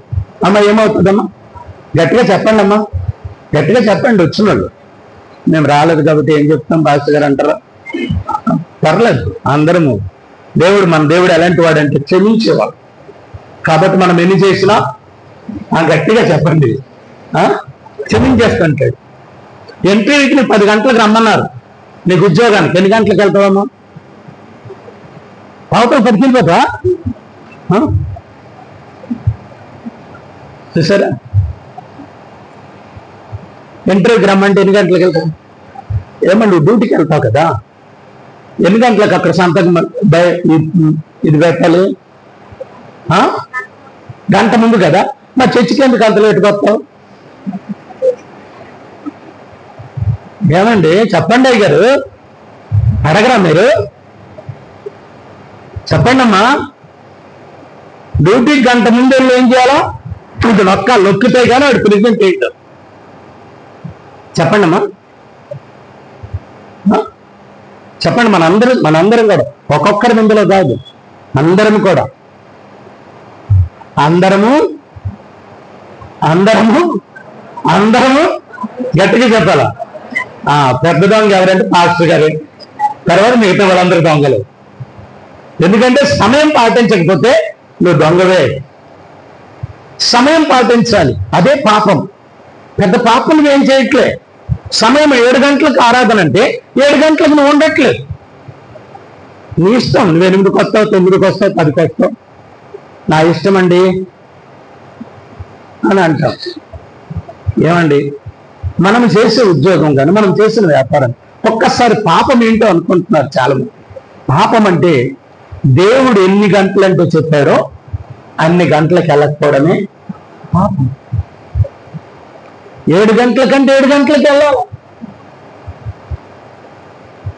అమ్మ ఏమవుతుందమ్మా? గట్టిగా చెప్పండి అమ్మా, గట్టిగా చెప్పండి. వచ్చిన వాళ్ళు మేము రాలేదు కాబట్టి ఏం చెప్తాం పాస్టర్ గారు అంటారా? పర్లేదు, అందరము మన దేవుడు ఎలాంటి వాడు అంటే క్షమించేవాడు. కాబట్టి మనం ఎన్ని చేసినా గట్టిగా చెప్పండి, క్షమించేస్తుంటాడు. ఇంటర్వ్యూకి నీకు 10 గంటలకు రమ్మన్నారు, నీకు ఉద్యోగానికి ఎన్ని గంటలకు వెళ్తావమ్మా? అవతల 10కి వెళ్ళిపోతావా? చూసారా? ఇంటర్వ్యూకి రమ్మంటే ఎన్ని గంటలకు వెళ్తావు? ఏమన్నా నువ్వు డ్యూటీకి వెళ్తావు కదా, ఎన్ని గంటలకు అక్కడ సంతకం ఇది పెట్టాలి? గంట ముందు కదా. మరి చర్చికి ఎందుకు అంత లేటుగా వస్తావు? ఏమండి చెప్పండి అయ్య గారు, అడగరా మీరు? చెప్పండి అమ్మా. డ్యూటీకి గంట ముందు వెళ్ళి ఏం చేయాలా? ఇది నొక్కితే కానీ వాడు ప్రెసిడెంట్ చేయటం. చెప్పండి అమ్మా, చెప్పండి. మనందరం కూడా, ఒక్కొక్కరి ముందులో కాదు, అందరం కూడా, అందరము గట్టిగా చెప్పాలా? పెద్ద దొంగ ఎవరంటే పాస్టర్ గారు, తర్వాత మిగతా వాళ్ళందరూ దొంగలు. ఎందుకంటే సమయం పాటించకపోతే నువ్వు దొంగవే. సమయం పాటించాలి, అదే పాపం. పెద్ద పాపం నువ్వేం చేయట్లే. సమయం 7 గంటలకు ఆరాధన అంటే 7 గంటలకు నువ్వు ఉండట్లేదు. నీ ఇష్టం, నువ్వు 8కి వస్తావు, 9కి వస్తావు, 10కి వస్తావు, నా ఇష్టం అండి అని అంటాం. ఏమండి, మనం చేసే ఉద్యోగం కానీ, మనం చేసిన వ్యాపారం, ఒక్కసారి పాపం ఏంటో అనుకుంటున్నారు చాలా మంది. పాపం అంటే దేవుడు ఎన్ని గంటలంటూ చెప్పారో అన్ని గంటలకు వెళ్ళకపోవడమే పాపం. 7 గంటల కంటే 7 గంటలకు వెళ్ళాలి.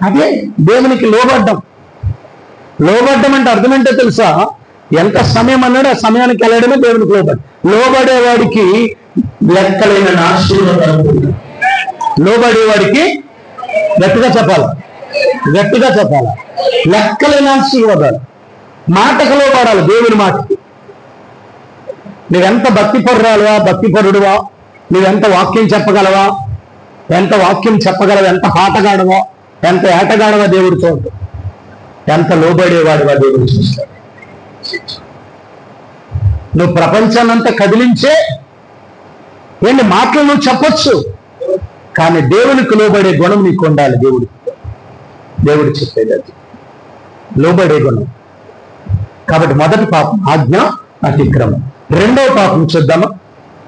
అదే దేవునికి లోబడ్డం. లోబడ్డం అంటే అర్థం ఏంటో తెలుసా? ఎంత సమయం అన్నాడు ఆ సమయానికి వెళ్ళడమే దేవునికి లోబడ్డం. లోబడేవాడికి లెక్కలైన ఆశీర్వాదాలు. లోబడేవాడికి గట్టిగా చెప్పాలి, గట్టిగా చెప్పాలి, లెక్కలైన ఆశీర్వాదాలు. మాటకు లోబడాలి, దేవుని మాటకి. నువ్వెంత భక్తిపరురాలువా, భక్తిపరుడువా, నువ్వెంత వాక్యం చెప్పగలవా, ఎంత వాక్యం చెప్పగలవా, ఎంత పాటగాడవా, ఎంత ఏటగాడవా దేవుడు చూడు. ఎంత లోబడేవాడువా దేవుడు చూస్తాడు. నువ్వు ప్రపంచాన్నంతా కదిలించే ఏంటి మాటలు నువ్వు చెప్పొచ్చు, కానీ దేవునికి లోబడే గుణం నీకు ఉండాలి. దేవుడు చెప్పేది అది లోబడే గుణం. కాబట్టి మొదటి పాపం ఆజ్ఞ అతిక్రమం. రెండవ పాపం చూద్దామా?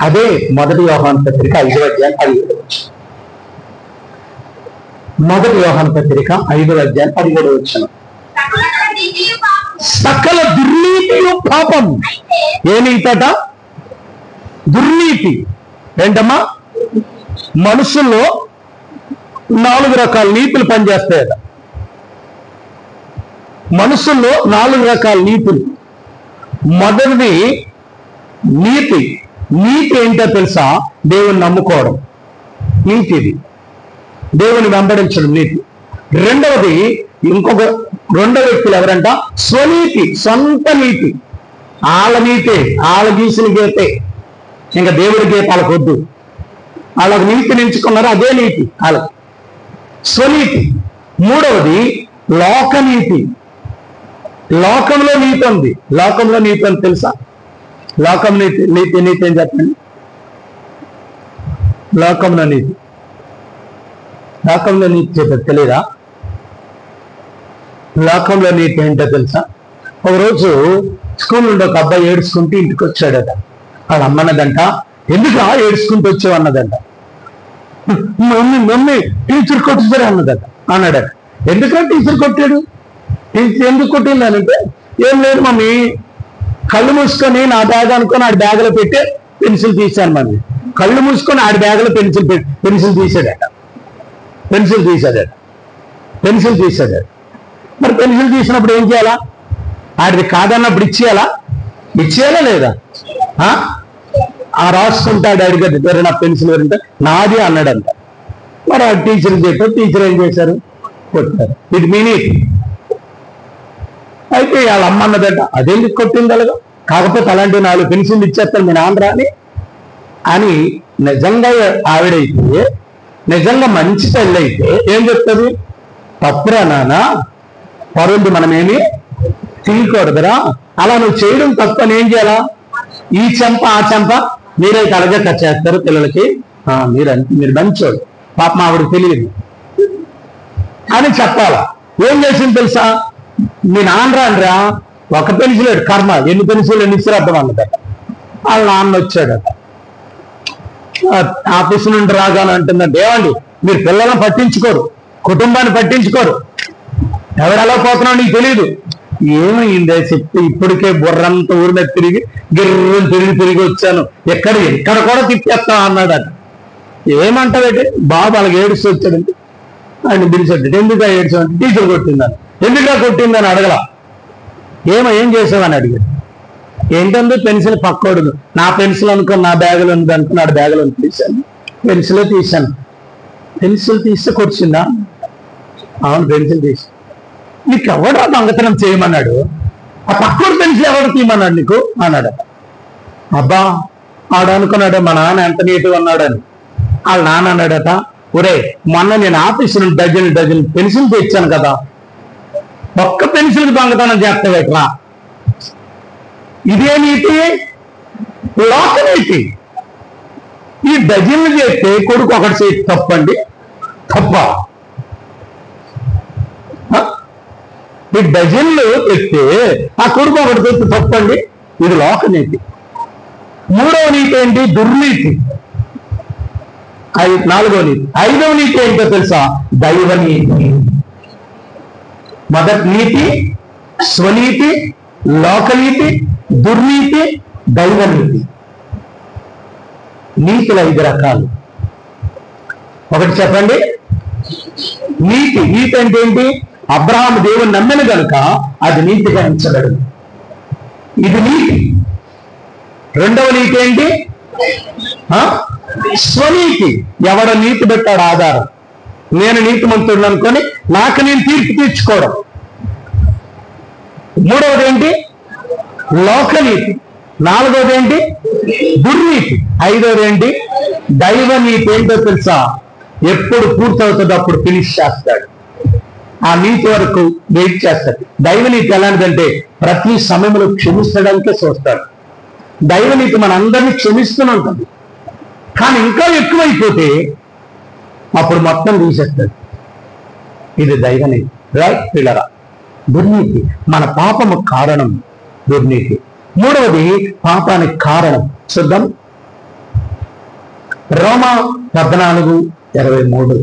అదే 1 యోహాను పత్రిక 5వ అధ్యాయం 17వ వచనం. 1 యోహాను పత్రిక 5వ అధ్యాయం 17వ వచనం. సకల దుర్నీతియు పాపం. ఏ నీతట? దుర్నీతి. ఏంటమ్మా? మనుషుల్లో 4 రకాల నీతులు పనిచేస్తాయట. మనుషుల్లో 4 రకాల నీతులు. మొదటిది నీతి. నీతి ఏంటో తెలుసా? దేవుని నమ్ముకోవడం నీతి. ఇది దేవుని వెంబడించడం నీతి. రెండవది రెండో వ్యక్తులు ఎవరంట? స్వనీతి, సొంత నీతి. ఆళ్ళ నీతే, ఆళ్ళ గీసిన గీతే, ఇంకా దేవుడి గీత వాళ్ళకు వద్దు. వాళ్ళకు నీతిని ఎంచుకున్నారు, అదే నీతి వాళ్ళకి, స్వనీతి. మూడవది లోకనీతి. లోకంలో నీతి ఉంది. లోకంలో నీతి అని తెలుసా? లోకం నీతి ఏం చెప్పండి? లోకంలో నీతి చెప్పేది తెలీదా? లోకంలో నీతి ఏంటో తెలుసా? ఒకరోజు స్కూల్ నుండి ఒక అబ్బాయి ఏడుచుకుంటూ ఇంటికి వచ్చాడట. వాళ్ళ అమ్మన్నదంట, ఎందుకు ఏడుచుకుంటూ వచ్చావు అన్నదంట. మమ్మీ టీచర్ కొట్టారు అన్నాడట. ఎందుకంటే టీచర్ కొట్టాడు? టీచర్ ఎందుకు కొట్టిందనంటే, ఏం లేదు మమ్మీ, కళ్ళు మూసుకొని నా బ్యాగ్ అనుకొని ఆడి బ్యాగ్లో పెట్టి పెన్సిల్ తీశాను మమ్మీ. కళ్ళు మూసుకొని ఆడి బ్యాగ్లో పెన్సిల్ తీసాడట. మరి పెన్సిల్ తీసినప్పుడు ఏం చేయాలా? ఆడిది కాదన్నప్పుడు ఇచ్చేయాలా లేదా? రాసుకుంటాడు అడిగాడు, నా పెన్సిల్ ఎవరంటే నాది అన్నాడంట. మరి ఆ టీచర్ చెప్పారు. టీచర్ ఏం చేశారు? కొట్టారు. ఇది మీనీతి. అయితే వాళ్ళ అమ్మ అన్నదంట, అదేందుకు కొట్టింది అలాగా? కాకపోతే అలాంటి 4 పెన్సిల్ ఇచ్చేస్తాను మీ నాన్న అని. నిజంగా ఆవిడైతే, నిజంగా మంచి తల్లి అయితే ఏం చెప్తుంది? తప్పురా నాన్న, పరుంది మనమేమి తీయకూడదురా, అలా నువ్వు చేయడం తప్పు అని ఏం చేయాలా? ఈ చెంప ఆ చెంప మీరైతే అలాగే కట్ చేస్తారు పిల్లలకి, మీరు మంచోడు, పాపం ఆవిడకి తెలియదు అని చెప్పాలా? ఏం చేసింది తెలుసా? మీ నాన్న రానరా, ఒక పెన్సిల్ కర్మ, ఎన్ని పెన్సిల్ ఎన్ని శ్రద్ధం అన్నదట. వాళ్ళ నాన్న వచ్చాడట. ఆఫీసు నుండి రాగానే అంటుందంటే, ఏమండి మీరు పిల్లలను పట్టించుకోరు, కుటుంబాన్ని పట్టించుకోరు, ఎవరెలా పోతున్నావు నీకు తెలియదు. ఏమైందే చెప్తే, ఇప్పటికే బుర్రంతా ఊరి మీద తిరిగి వచ్చాను, ఎక్కడ కూడా తిప్పేస్తావు అన్నాడట. ఏమంటావేంటి? బాబు అలాగే ఏడుస్తూ వచ్చాడంటే ఆయన పిలిచాడు. ఎందుకు ఏడ్చామంటే టీచర్ కొట్టిందని. ఎందుకుగా కొట్టిందని అడగల. ఏం చేసావని అడిగాడు. ఏంటంటే పెన్సిల్ పక్కోడు, నా పెన్సిల్ అనుకుని నా బ్యాగులో ఉంది అనుకుని ఆడ బ్యాగులో తీశాను, పెన్సిల్ తీశాను. పెన్సిల్ తీస్తే కొట్టిందా? అవును, పెన్సిల్ తీసి. నీకు ఎవడో దొంగతనం చేయమన్నాడు? ఆ పక్కోడు పెన్సిల్ ఎవడు తీయమన్నాడు నీకు అన్నాడు. అబ్బా ఆడు అనుకున్నాడు మా నాన్న ఎంత నీట్గా అన్నాడని. వాళ్ళ నాన్న అన్నాడట, ఒరే మొన్న నేను ఆఫీసు నుండి డజన్ పెన్సిల్ తెచ్చాను కదా, ఒక్క పెన్సిల్ దొంగతనం చేస్తావేట్రా? ఇదే నీతి, లోకనీతి. ఈ డజన్లు చేస్తే కొడుకు ఒకటి చేసి తప్పండి, తప్ప. ఈ డజన్లు తెస్తే ఆ కొడుకు ఒకటి చేసి తప్పండి, ఇది లోకనీతి. మూడవ నీతి ఏంటి? దుర్నీతి. 4వ నీతి. 5వ నీతి ఏంటో తెలుసా? దైవనీతి. మొదటి నీతి స్వనీతి, లోకనీతి, దుర్నీతి, దైవనీతి. నీతిలో 5 రకాలు. ఒకటి చెప్పండి, నీతి. నీతి అంటే ఏంటి? అబ్రహాము దేవుని నమ్మిన కనుక అది నీతిగా ఎంచబడు. ఇది నీతి. రెండవ నీతి ఏంటి? స్వనీతి. ఎవడ నీతి పెట్టాడు ఆధారం. నేను నీతిమంతుడు అనుకొని నాకు నేను తీర్పు తీర్చుకోవడం. మూడవది ఏంటి? లోకనీతి. నాలుగవది ఏంటి? దుర్నీతి. ఐదవది ఏంటి? దైవనీతి. ఏంటో తెలుసా? ఎప్పుడు పూర్తవుతుందో అప్పుడు ఫినిష్ చేస్తాడు. ఆ నీతి వరకు వెయిట్ చేస్తాడు. దైవనీతి ఎలాంటిదంటే ప్రతి సమయంలో క్షమించడానికే చూస్తాడు. దైవనీతి మన అందరినీ క్షమిస్తూనే ఉంటుంది. కానీ ఇంకా ఎక్కువైపోతే అప్పుడు మొత్తం తీసేస్తాడు. ఇది దైవనీతి. రైట్ పిల్లరా? దుర్నీతి మన పాపము కారణం. దుర్నీతి. మూడవది పాపానికి కారణం. చూద్దాం, రోమా 14:23.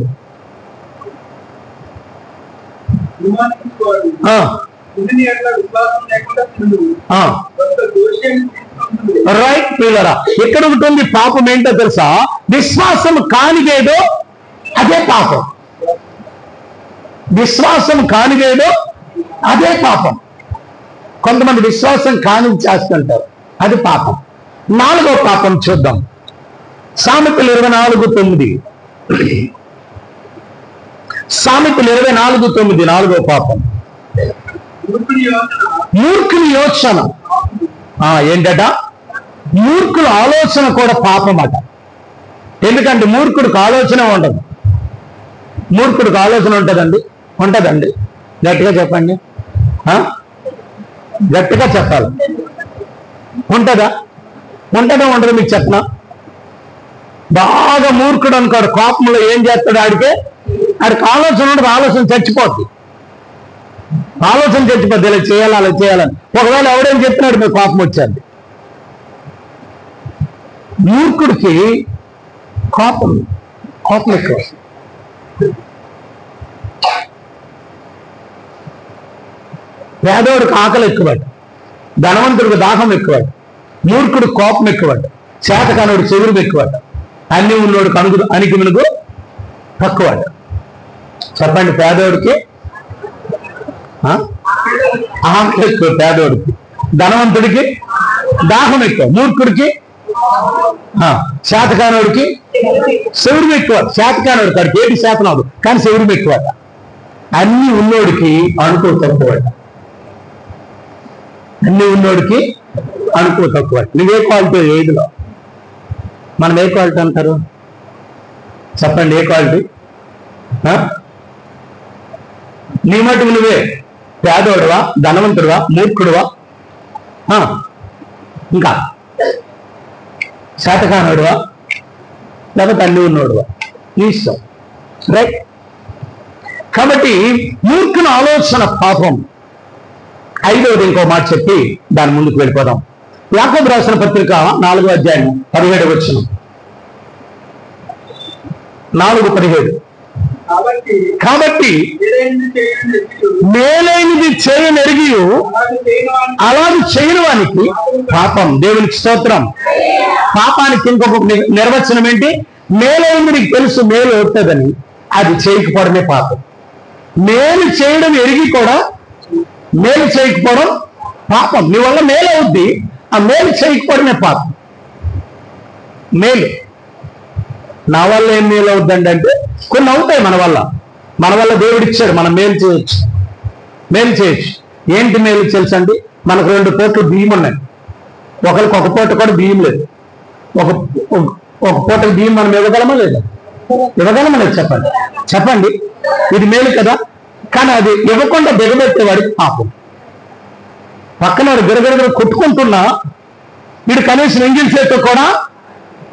రైట్ పిల్లరా? ఎక్కడ ఉంటుంది పాపం? ఏంటో తెలుసా? విశ్వాసం కానిదేదో అదే పాపం. విశ్వాసం కానిదేదో అదే పాపం. కొంతమంది విశ్వాసం కాని చేస్తుంటారు, అది పాపం. నాలుగో పాపం చూద్దాం. సామెతలు 24:9. సామెతలు 24:9 నాలుగో పాపం. మూర్ఖుని యోచన. ఏంటట? మూర్ఖుల ఆలోచన కూడా పాపం అట. ఎందుకంటే మూర్ఖుడికి ఆలోచన ఉండదు. మూర్ఖుడికి ఆలోచన ఉంటుందండి? ఉంటుందండి. గట్టిగా చెప్పండి. గట్టిగా చెప్పాలి. ఉంటుందా? ఉంటుందా? ఉండదు? మీకు చెప్పనా? బాగా మూర్ఖుడు అనుకోడు, కోపంలో ఏం చేస్తాడు? ఆడికి ఆలోచన ఉండదు. ఆలోచన చచ్చిపోద్ది. ఆలోచన చచ్చిపోద్ది. ఇలా చేయాలి, అలా చేయాలని. ఒకవేళ ఎవడేం చెప్తున్నాడు మీకు కోపం వచ్చేది. మూర్ఖుడికి కోపం ఎక్కువ. పేదవాడికి ఆకలి ఎక్కువట, ధనవంతుడికి దాహం ఎక్కువట, మూర్ఖుడికి కోపం ఎక్కువట, చేతకానుడికి చెవురు ఎక్కువట, అన్ని ఉన్నోడికి అణికిమునుగు తక్కువట. చెప్పండి, పేదవాడికి ఆకలి ఎక్కువ, పేదవాడికి. ధనవంతుడికి దాహం ఎక్కువ, మూర్ఖుడికి చేతకానుడికి చెవురు ఎక్కువ. చేతకానుడు కాడికి ఏటి శాతనాడు, కానీ చెవురు ఎక్కువట. అన్ని ఉన్నోడికి అణుకు తక్కువట. అన్ని ఉన్నోడికి అణుకు తక్కువ. నువ్వే క్వాలిటీ? ఏదిలో మనం ఏ క్వాలిటీ అంటారు? చెప్పండి, ఏ క్వాలిటీ? నీ మటుకు నువ్వే పేదోడువా, ధనవంతుడువా, మూర్ఖుడువా, ఇంకా శాతకానుడువా, లేకపోతే అన్ని ఉన్నోడువా? నీ ఇష్టం. రైట్? కాబట్టి మూర్ఖుని ఆలోచన పాపం. ఐదవది ఇంకో మాట చెప్పి దాని ముందుకు వెళ్ళిపోదాం. యాకోబు రాసిన పత్రిక 4వ అధ్యాయం 17వ వచనం. 4:17. కాబట్టి మేలైనది చేయనెరిగి అలాగే చేయని వానికి పాపం. దేవునికి స్తోత్రం. పాపానికి ఇంకొక నిర్వచనం ఏంటి? మేలైనది నీకు తెలుసు, మేలు అవుతుందని, అది చేయకపోవడమే పాపం. మేలు చేయడం ఎరిగి కూడా మేలు చేయకపోవడం పాపం. నీ వల్ల మేలు అవుద్ది, ఆ మేలు చేయకపోవడమే పాపం. మేలు నా వల్ల ఏం మేలు అవుద్దండి అంటే కొన్ని అవుతాయి మన వల్ల దేవుడు ఇచ్చాడు, మనం మేలు చేయొచ్చు. ఏంటి మేలు తెలుసండి? మనకు 2 పూటలు బియ్యం ఉన్నాయి, ఒకరికి ఒక పూట కూడా బియ్యం లేదు. ఒక పూటకి బియ్యం మనం ఇవ్వగలమా లేదా? ఇవ్వగలమా లేదు? చెప్పండి. ఇది మేలు కదా. కానీ అది ఇవ్వకుండా దిగబెట్టేవాడికి పాపం. పక్కన వాడు గిరగిరగిర కొట్టుకుంటున్నా వీడు కనీసం ఎంగిల్ చేతితో కూడా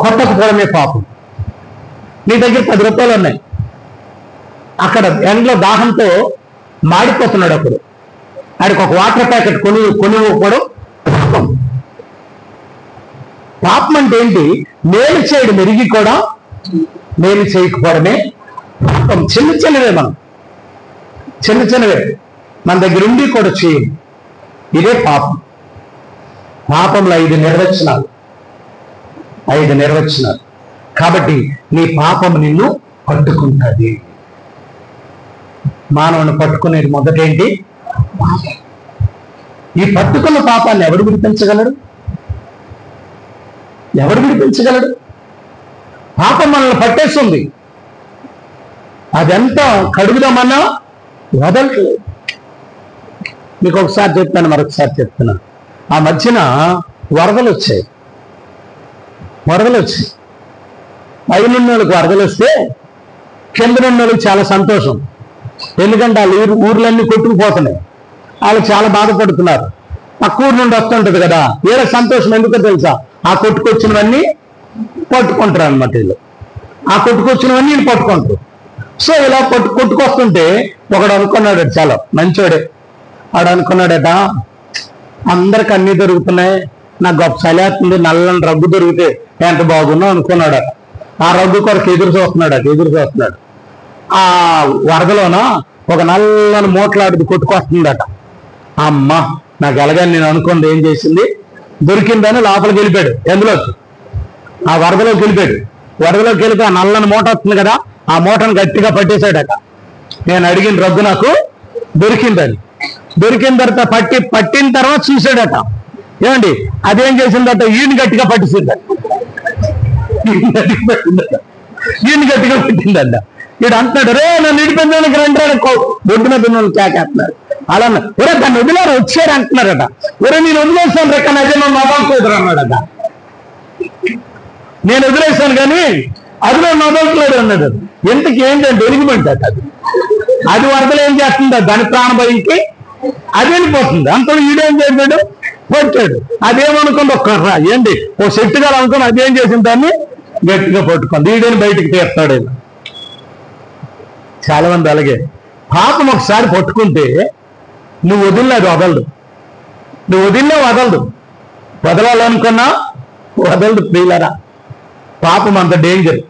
కొట్టకపోవడమే పాపం. నీ దగ్గర 10 రూపాయలు ఉన్నాయి, అక్కడ ఎండలో దాహంతో మాడిపోతున్నాడు, అప్పుడు ఆడికి ఒక వాటర్ ప్యాకెట్ కొనివ్వకపోవడం పాపం. పాపం అంటే ఏంటి? మేలు చేయడం ఎరిగి కూడా మేలు చేయకపోవడమే పాపం. చిన్నవే మన దగ్గర ఉండి కూడా చేయం, ఇదే పాపం. పాపంలో 5 నిర్వచనాలు. 5 నిర్వచనాలు. కాబట్టి నీ పాపం నిన్ను పట్టుకుంటుంది. మానవుని పట్టుకునేది మొదటేంటి? పాపం. ఈ పట్టుకున్న పాపాన్ని ఎవడు విడిపించగలడు? ఎవడు విడిపించగలడు? పాపం మనల్ని పట్టేస్తుంది. అదెంత కడుగుదామన్నా వదలట్లేదు. మీకు ఒకసారి చెప్తాను, మరొకసారి చెప్తున్నాను. ఆ మధ్యన వరదలు వచ్చాయి. పైనున్న వాళ్ళకి వరదలు వస్తే కిందనున్న వాళ్ళకి చాలా సంతోషం. ఎందుకంటే వాళ్ళు ఊర్లన్నీ కొట్టుకుపోతున్నాయి. వాళ్ళు చాలా బాధపడుతున్నారు. పక్క ఊరు నుండి వస్తుంటది కదా, వీళ్ళకి సంతోషం ఎందుకో తెలుసా? ఆ కొట్టుకొచ్చినవన్నీ పట్టుకుంటారు అనమాట. వీళ్ళు ఆ కొట్టుకొచ్చినవన్నీ వీళ్ళు పట్టుకుంటారు. సో ఇలా కొట్టుకొస్తుంటే ఒకడు అనుకున్నాడు, చాలా మంచోడే, వాడు అనుకున్నాడట, అందరికి అన్ని దొరుకుతున్నాయి, నాకు గొప్ప సలేస్తుంది, నల్లని రగ్గు దొరికితే ఎంత బాగున్నా అనుకున్నాడు. ఆ రగ్గు కొరకు ఎదురు చూస్తున్నాడు. ఆ వరదలోన ఒక నల్లని మూటలాడిది కొట్టుకొస్తుందట. అమ్మ నాకు ఎలాగని నేను అనుకుంది, ఏం చేసింది, దొరికిందని లోపలికి వెళ్ళిపోయాడు. ఎందులోకి? ఆ వరదలోకి వెళ్ళిపోయాడు. వరదలోకి వెళ్ళిపోయి ఆ నల్లని మూట వస్తుంది కదా, ఆ మూటను గట్టిగా పట్టేశాడట. నేను అడిగిన రగ్గు నాకు దొరికిందని. దొరికిన తర్వాత పట్టిన తర్వాత చూసాడట. ఏమండి అదేం చేసిందట? ఈయన గట్టిగా పట్టించిందట. ఈయన గట్టిగా పెట్టిందంట. వీడు అంటున్నాడు, రే నన్ను ఇడిపోయిందానికి రండి బొడ్డున పిల్లలు కేకేస్తున్నాడు. అలా ఒరే దాన్ని వదిలేరు, వచ్చారు అంటున్నారట. ఒరే నేను వదిలేస్తాను రే, కానీ అదే నన్ను వదలట్లేదు అన్నాడట. నేను వదిలేస్తాను కానీ అది నన్ను వదలట్లేదు అన్నాడు. ఎంతకి ఏంటంటే ఎలిగిమెంట్ అట. అది వరదలు ఏం చేస్తుందా, దాని ప్రాణభయంకి అది వెళ్ళిపోతుంది. అంతలో ఈడేం చేశాడు, పట్టాడు. అదేమనుకుంది, ఒక్కర్రా ఏంటి ఓ చెట్టుగా అనుకుని అదేం చేసింది, దాన్ని గట్టిగా పట్టుకుంది. ఈడేని బయటికి తీస్తాడు. చాలా మంది అలాగే పాపం ఒకసారి పట్టుకుంటే నువ్వు వదిలినా అది వదలదు. నువ్వు వదిలినా వదలదు. వదలాలనుకున్నా వదలదు. ప్రియులరా, పాపం అంత డేంజర్.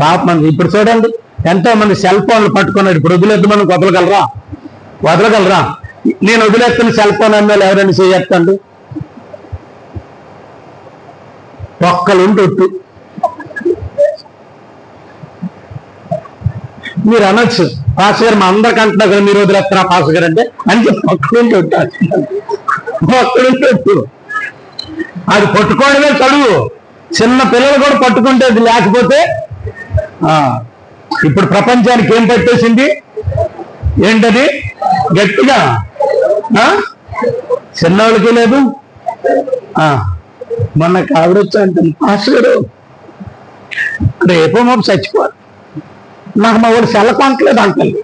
పాపం అంత. ఇప్పుడు చూడండి ఎంతో మంది సెల్ ఫోన్లు పట్టుకున్నాడు. ఇప్పుడు వదిలేద్దామని వదలగలరా? నేను వదిలేస్తున్న సెల్ ఫోన్ అమ్మేలు ఎవరైనా చేయొద్దండి. ఒక్కలుంటొట్టు మీరు అనొచ్చు, పాస్ గారు మా అందరికి అంటున్నా కదా మీరు వదిలేస్తారా పాస్ గారు అంటే అని చెప్పి ఒక్కడుంటొట్టు. అది పట్టుకోవడమే చదువు. చిన్న పిల్లలు కూడా పట్టుకుంటే అది లేకపోతే ఇప్పుడు ప్రపంచానికి ఏం పట్టేసింది? ఏంటది? గట్టిగా చిన్నవాళ్ళకి లేదు. మొన్న కావిడొచ్చా అంటే పాస్ గారు రేపో మాకు చచ్చిపోవాలి, నాకు మా వాడు సెల్ల కొనట్లేదు అంటుంది.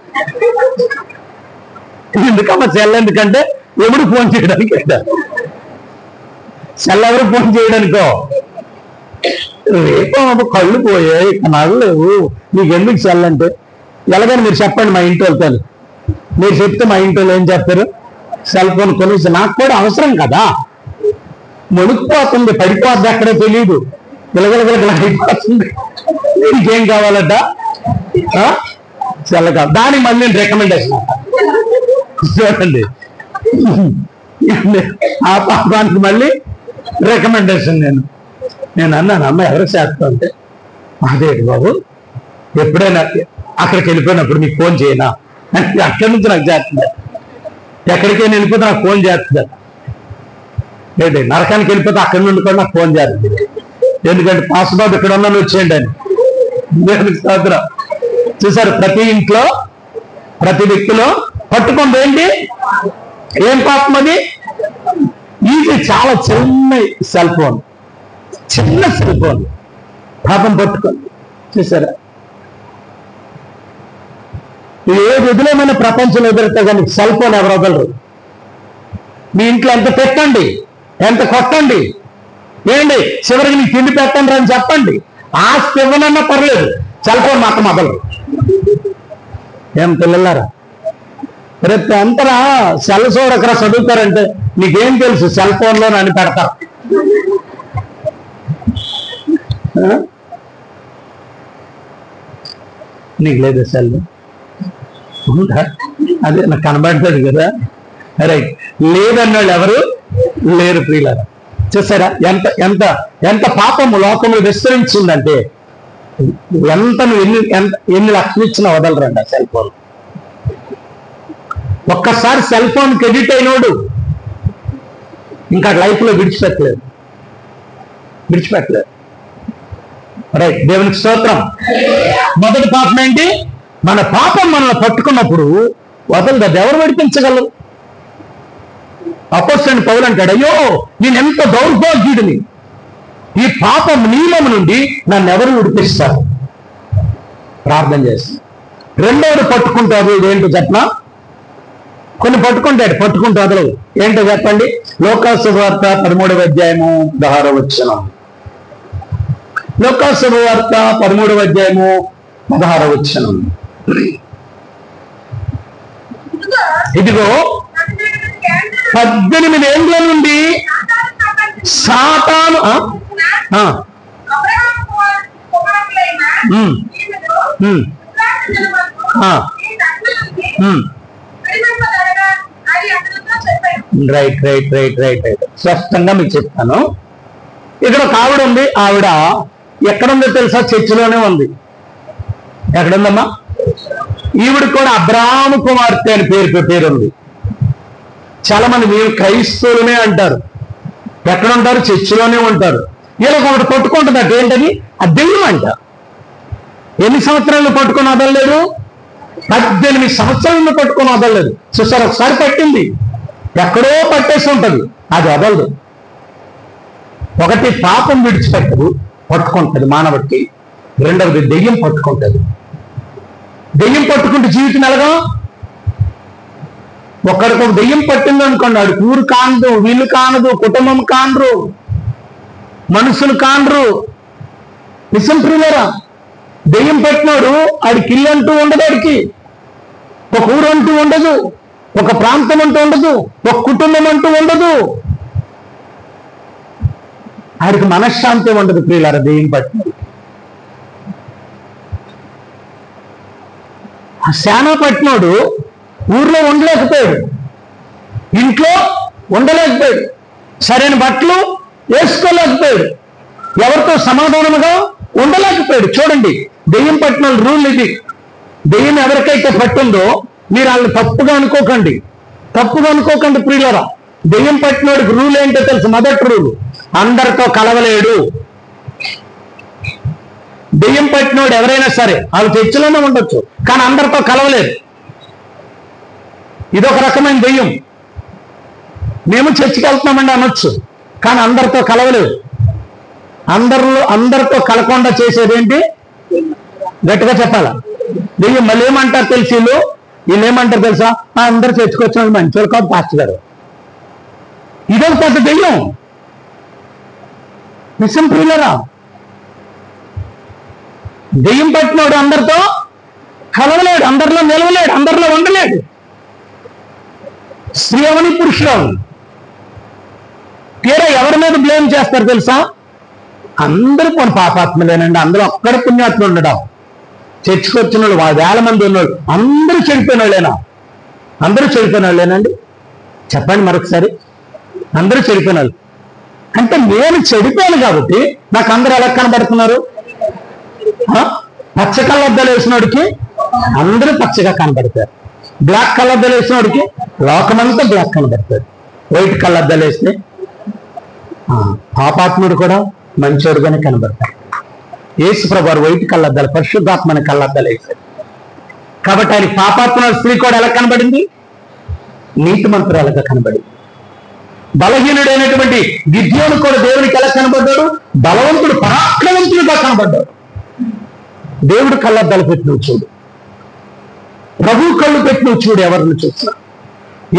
ఎందుకమ్మా సెల్? ఎందుకంటే ఎవడు ఫోన్ చేయడానికి, సెల్ ఎవరు ఫోన్ చేయడానికో. రేపో కళ్ళు పోయాయి, నడలేవు, నీకు ఎందుకు సెల్ అంటే ఎలాగని మీరు చెప్పండి. మా ఇంటి వెళ్తాను, మీరు చెప్తే మా ఇంట్లో ఏం చెప్తారు? సెల్ ఫోన్ కొనేసి నాకు కూడా అవసరం కదా, మునిగిపోతుంది, పడిపోద్ది, అక్కడే తెలియదు, గిలగిలగిలగిల అయిపోతుంది, నీకేం కావాలట? సెల్ కావాలి. దానికి మళ్ళీ నేను రికమెండేషన్ చూడండి, ఆ పాపానికి మళ్ళీ రికమెండేషన్. నేను అన్నాను, అమ్మ ఎవరు చేస్తా అంటే అదేంటి బాబు, ఎప్పుడైనా అక్కడికి వెళ్ళిపోయినప్పుడు మీకు ఫోన్ చేయనా అంటే అక్కడి నుంచి నాకు చేస్తుంది. ఎక్కడికైనా వెళ్ళిపోతే నాకు ఫోన్ చేస్తుంది. ఏంటి నరకానికి వెళ్ళిపోతే అక్కడి నుండి కూడా నాకు ఫోన్ చేస్తుంది. ఎందుకంటే పాస్బాబు ఇక్కడ ఉన్నాను వచ్చేయండి అని. చూసారు, ప్రతి ఇంట్లో ప్రతి వ్యక్తిలో పట్టుకుంది ఏంటి? ఏం పాపం అది? ఇది చాలా చిన్న సెల్ ఫోన్ పాపం పట్టుకుంది. చూసారా, ఏ వదిలేమైనా ప్రపంచంలో ఎదురుతా కానీ సెల్ ఫోన్ ఎవరు వదలరు. మీ ఇంట్లో ఎంత పెట్టండి, ఎంత కొట్టండి, ఏంటి చివరికి నీకు తిండి పెట్టండి అని చెప్పండి, ఆస్తి ఇవ్వనన్నా పర్లేదు, సెల్ ఫోన్ మాత్రం వదలరు. ఏం పిల్లలారా, రేపు అంతరా సెల్ చూడకరా చదువుతారంటే నీకేం తెలుసు సెల్ ఫోన్లో అని పెడతారు. నీకు లేదా సెల్? ఉందా? అదే నాకు కనబడతాడు కదా. రైట్, లేదన్నాళ్ళు ఎవరు లేరు ప్రియులారా. చూసారా ఎంత ఎంత ఎంత పాపము లోకంలో విస్తరించిందంటే ఎంత ఎన్ని లక్షలు ఇచ్చినా వదలరండి ఆ సెల్ ఫోన్. ఒక్కసారి సెల్ ఫోన్ ఎడిట్ అయినోడు ఇంకా లైఫ్ లో విడిచిపెట్టలేదు. రైట్, దేవునికి స్తోత్రం. మొదటి పాపం ఏంటి? మన పాపం మనల్ని పట్టుకున్నప్పుడు వదలదు. అది ఎవరు విడిపించగలరు? అపోస్తలుడైన పౌలు అంటాడు, అయ్యో నేను ఎంత దౌర్భాగ్యుడిని, ఈ పాపం నియమం నుండి నన్ను ఎవరు విడిపిస్తారు? ప్రార్థన చేసి రెండవది పట్టుకుంటారు. ఇదేంటో చెప్పనా? కొన్ని పట్టుకుంటూ వదలవు. ఏంటో చెప్పండి. లోకాసు సువార్త 13వ అధ్యాయము 16వ వచనం. లోకాసు సువార్త 13వ అధ్యాయము 16వ వచనం. ఇదిగో 18 ఏళ్ళ నుండి సాతాను రైట్ స్పష్టంగా మీకు చెప్తాను. ఇక్కడ ఒక ఆవిడ ఉంది. ఆవిడ ఎక్కడుందో తెలుసా? చర్చిలోనే ఉంది. ఎక్కడుందమ్మా? ఈవిడ కూడా అబ్రాహాము కుమార్తె అని పేరుంది. చాలా మంది మేము క్రైస్తవులనే అంటారు. ఎక్కడ ఉంటారు? చర్చిలోనే ఉంటారు. వీళ్ళకి ఒకటి పట్టుకుంటుందట. ఏంటది? ఆ దెయ్యం అంట. ఎన్ని సంవత్సరాలు పట్టుకొని వదలలేదు? 18 సంవత్సరాలను పట్టుకొని వదలలేదు. చూసారు, ఒకసారి పట్టింది, ఎక్కడో పట్టేసి ఉంటుంది, అది వదలదు. ఒకటి పాపం విడిచిపెట్టదు, పట్టుకుంటుంది మానవుడికి. రెండవది దెయ్యం పట్టుకుంటుంది. దెయ్యం పట్టుకుంటే జీవితం ఎలాగా? ఒకరికి ఒక దెయ్యం పట్టింది అనుకోండి, వాడు ఊరు కానదు, వీళ్ళు కానదు, కుటుంబం కానరు, మనుషులు కానరు. నిజం ప్రియులారా, దెయ్యం పట్టినోడు ఆడికి ఇల్లు అంటూ ఉండదు, ఆడికి ఒక ఊరు అంటూ ఉండదు, ఒక ప్రాంతం అంటూ ఉండదు, ఒక కుటుంబం అంటూ ఉండదు. ఆడికి మనశ్శాంతి ఉండదు ప్రియులారా దెయ్యం పట్టినోడు. ఆ శానా పట్టినోడు ఊర్లో ఉండలేకపోయాడు, ఇంట్లో ఉండలేకపోయాడు, సరైన బట్టలు వేసుకోలేకపోయాడు, ఎవరితో సమాధానముగా ఉండలేకపోయాడు. చూడండి, దెయ్యం పట్టిన రూల్ ఇది. దెయ్యం ఎవరికైతే పట్టిందో మీరు వాళ్ళని తప్పుగా అనుకోకండి ప్రియులరా. దెయ్యం పట్టినోడికి రూల్ ఏంటో తెలుసు? మొదటి రూలు, అందరితో కలవలేడు. దెయ్యం పట్టినోడు ఎవరైనా సరే వాళ్ళు చర్చిలోనే ఉండొచ్చు, కానీ అందరితో కలవలేరు. ఇదొక రకమైన దెయ్యం. మేము చర్చికి వెళ్తున్నామండి అనొచ్చు, కానీ అందరితో కలవలేవు. అందరితో కలకుండా చేసేదేంటి? గట్టిగా చెప్పాలా? దెయ్యం. మళ్ళీ ఏమంటారు తెలిసి వీళ్ళు ఏమంటారు తెలుసా? అందరు చర్చకొచ్చిన మంచోళ్ళు కాదు పాస్టర్ గారు. ఇదొక పెద్ద దెయ్యం. నిజం ప్రియులరా, దెయ్యం పట్టినోడు అందరితో కలవలేడు, అందరిలో నిలవలేడు, అందరిలో ఉండలేడు. స్త్రీ అవని పురుషులు తీరా ఎవరి మీద బ్లేమ్ చేస్తారు తెలుసా? అందరూ కొన్ని పాపాత్మలేనండి, అందరూ ఒక్కడే పుణ్యాత్మ ఉండడం. చర్చికి వచ్చిన వాళ్ళు 1000 మంది ఉన్నాడు, అందరూ చెడిపోయిన వాళ్ళేనా? అందరూ చెడిపోయిన వాళ్ళేనండి? చెప్పండి మరొకసారి. అందరూ చెడిపోయిన వాళ్ళు అంటే నేను చెడిపోయాను కాబట్టి నాకు అందరూ ఎలా కనబడుతున్నారు? పచ్చ కళ్ళద్దాలు వేసినోడికి అందరూ పచ్చగా కనబడతారు, బ్లాక్ కళ్ళద్దాలు వేసినోడికి లోకమంతా బ్లాక్ కనబడతారు, వైట్ కళ్ళద్దాలు వేస్తే పాపాత్ముడు కూడా మంచోడుగానే కనబడతాడు. యేసు ప్రభువు వైట్ కళ్ళద్దాలు, పరిశుద్ధాత్మని కళ్ళద్దాలు వేశారు కాబట్టి ఆయన పాపాత్ముడు. స్త్రీ కూడా ఎలా కనబడింది? నీతిమంతురాలుగా కనబడింది. బలహీనుడైనటువంటి గిద్యోను కూడా దేవునికి ఎలా కనబడ్డాడు? బలవంతుడు, పరాక్రమవంతుడుగా కనబడ్డాడు. దేవుడు కళ్ళద్దాలు పెట్టి నువ్వు చూడు, ప్రభు కళ్ళు పెట్టి నువ్వు చూడు.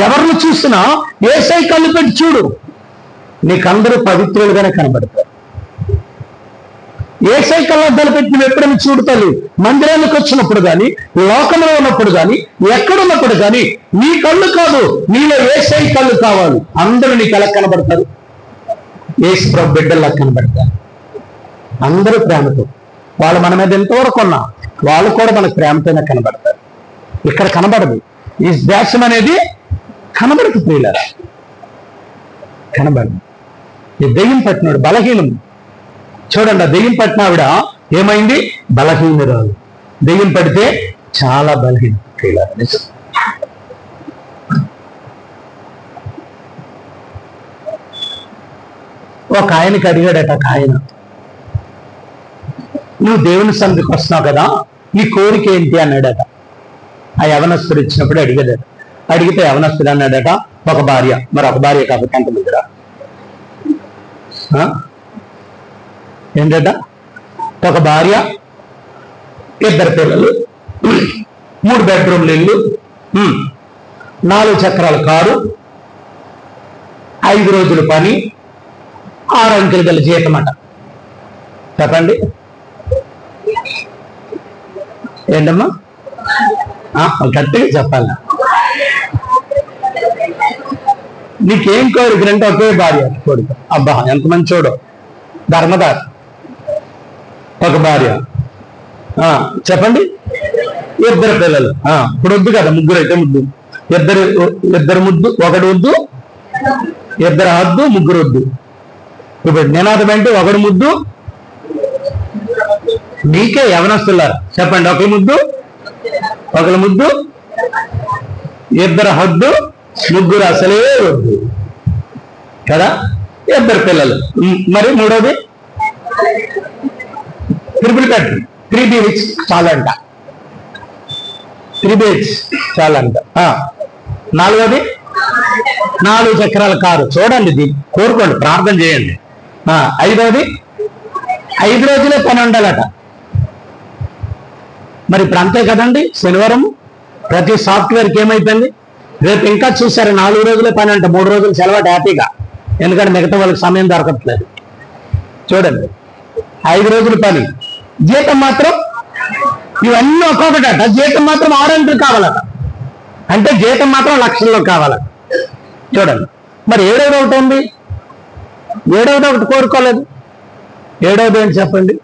ఎవరిని చూసినా యేసయ్య కళ్ళు పెట్టి చూడు, నీకందరూ పవిత్రులుగానే కనబడతారు. యేసయ్య కళ్ళద్దాలు పెట్టి నువ్వు ఎప్పుడైనా చూడతావు? మందిరానికి వచ్చినప్పుడు కానీ, లోకంలో ఉన్నప్పుడు కానీ, ఎక్కడున్నప్పుడు కానీ నీ కళ్ళు కాదు, నీలో యేసయ్య కళ్ళు కావాలి. అందరూ నీకు ఎలా కనబడతారు? యేసు ప్రభు బిడ్డల్లా కనబడతారు. అందరూ ప్రేమతో, వాళ్ళు మన మీద ఎంతవరకు ఉన్నా వాళ్ళు కూడా మనకు ప్రేమతోనే కనబడతారు. ఇక్కడ కనబడదు. ఈ దేశం అనేది కనబడదు ప్రియులారా, కనబడదు. ఈ దెయ్యం పట్టినాడు బలహీనం. చూడండి, ఆ దెయ్యం పట్టిన ఆవిడ ఏమైంది? బలహీనురాలు. దెయ్యం పడితే చాలా బలహీనం. ఒక ఆయనకి అడిగాడట, ఒక ఆయన, నువ్వు దేవుని సన్నిధికి వస్తున్నావు కదా, నీ కోరిక ఏంటి అన్నాడట. ఆ యవనస్తుడు ఇచ్చినప్పుడు అడిగాడట. అడిగితే యవనస్తుడు అన్నాడట, ఒక భార్య. మరి ఒక భార్య కాబట్టి ఎంతమందిరా? ఏంటట? ఒక భార్య, 2 పిల్లలు, 3 బెడ్రూమ్లు ఇల్లు, 4 చక్రాల కారు, 5 రోజుల పని, 6 అంకెలు గల జీతం అట. చెప్పండి ఏంటమ్మా? గట్టిగా చెప్పాలి. నీకేం కోరికలంటే ఒకే భార్య కోరిక. అబ్బా ఎంత మంచోడు. ధర్మదార్ ఒక భార్య. చెప్పండి. 2 పిల్లలు. ఇప్పుడు వద్దు కదా, 3 అయితే ముద్దు. 2 ముద్దు, 1 వద్దు, 2 హద్దు, 3 వద్దు. ఇప్పుడు నినాదం ఏంటి? 1 ముద్దు. మీకే యవనస్తులారు చెప్పండి, 1 ముద్దు, 1 ముద్దు, 2 హద్దు, 3 అసలే వద్దు కదా. 2 పిల్లలు. మరి 3వది ట్రిపుల్ బెడ్, 3 BH చాలంట. 3 BH చాలంట. 4వది 4 చక్రాల కారు. చూడండి, ఇది కోరుకోండి, ప్రార్థన చేయండి. 5వది 5 రోజులే పని ఉండాలట. మరి ఇప్పుడు అంతే కదండి. శనివారం ప్రతి సాఫ్ట్వేర్కి ఏమైపోయింది? రేపు ఇంకా చూసారు 4 రోజులే పని అంట. 3 రోజులు సెలవు హ్యాపీగా, ఎందుకంటే మిగతా వాళ్ళకి సమయం దొరకట్లేదు. చూడండి, 5 రోజుల పని, జీతం మాత్రం ఇవన్నీ ఒక్కొక్కటట. జీతం మాత్రం 6 అంకెలు కావాలట. అంటే జీతం మాత్రం లక్షల్లో కావాలట. చూడండి, మరి 7వది ఒకటి ఉంది. 7వది ఒకటి కోరుకోలేదు. 7వది ఏంటి చెప్పండి?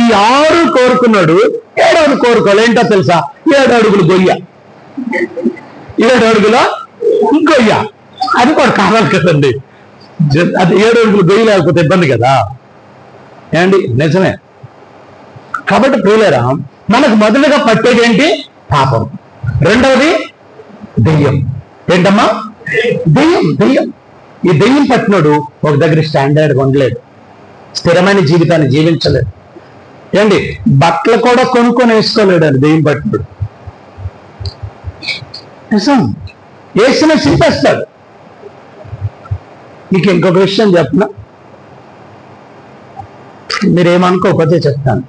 ఈ 6 కోరుకున్నాడు, 7వది కోరుకోవాలి. ఏంటో తెలుసా? 7 అడుగులు గొయ్య, 7 అడుగుల గొయ్య. అది కూడా కావాలి కదండి. అది 7 అడుగులు గొయ్య లేకపోతే ఇబ్బంది కదా ఏమండి? నిజమే. కాబట్టి ప్రియులారా, మనకు మొదలుగా పట్టేది ఏంటి? పాపం. రెండవది దెయ్యం. ఏంటమ్మా? దెయ్యం. దెయ్యం. ఈ దెయ్యం పట్టినోడు ఒక దగ్గర స్టాండర్డ్గా ఉండలేడు, స్థిరమైన జీవితాన్ని జీవించలేడు. ఏంటి? బట్టలు కూడా కొనుక్కొని వేసుకోలేడు అని దెయ్యం పట్టినోడు. నిజం. వేసిన చింపేస్తాడు. నీకు ఇంకొక విషయం చెప్పనా? మీరేమనుకోకపోతే చెప్తాను.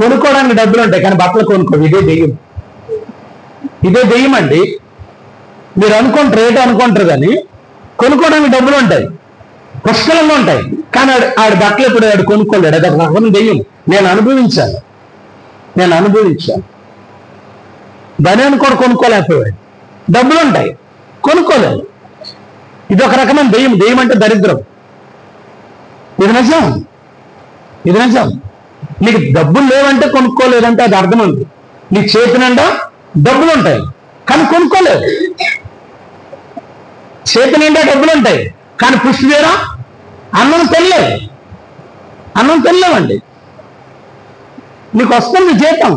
కొనుక్కోవడానికి డబ్బులు ఉంటాయి, కానీ బట్టలు కొనుక్కో. ఇదే దెయ్యం. ఇదే దెయ్యం అండి. మీరు అనుకుంటారు, రేటు అనుకుంటారు, కానీ కొనుక్కోవడానికి డబ్బులు ఉంటాయి, పుష్కలంగా ఉంటాయి, కానీ ఆడు బట్టలు ఇప్పుడు ఆడు కొనుక్కోలేడు. అది ఒక రకమైన దెయ్యం. నేను అనుభవించాను. బనేను కూడా కొనుక్కోలేకపోయాడు. డబ్బులు ఉంటాయి, కొనుక్కోలేదు. ఇది ఒక రకమైన దెయ్యం. దెయ్యం అంటే దరిద్రం. ఇది నిజం. నీకు డబ్బులు లేవంటే కొనుక్కోలేదంటే అది అర్థం ఉంది. నీ చేతి నిండా డబ్బులు ఉంటాయి, కానీ కొనుక్కోలేదు. చేతి నిండా డబ్బులు ఉంటాయి, కానీ పుష్టి వేరా అన్నం తినలేవండి. నీకు వస్తుంది జీతం,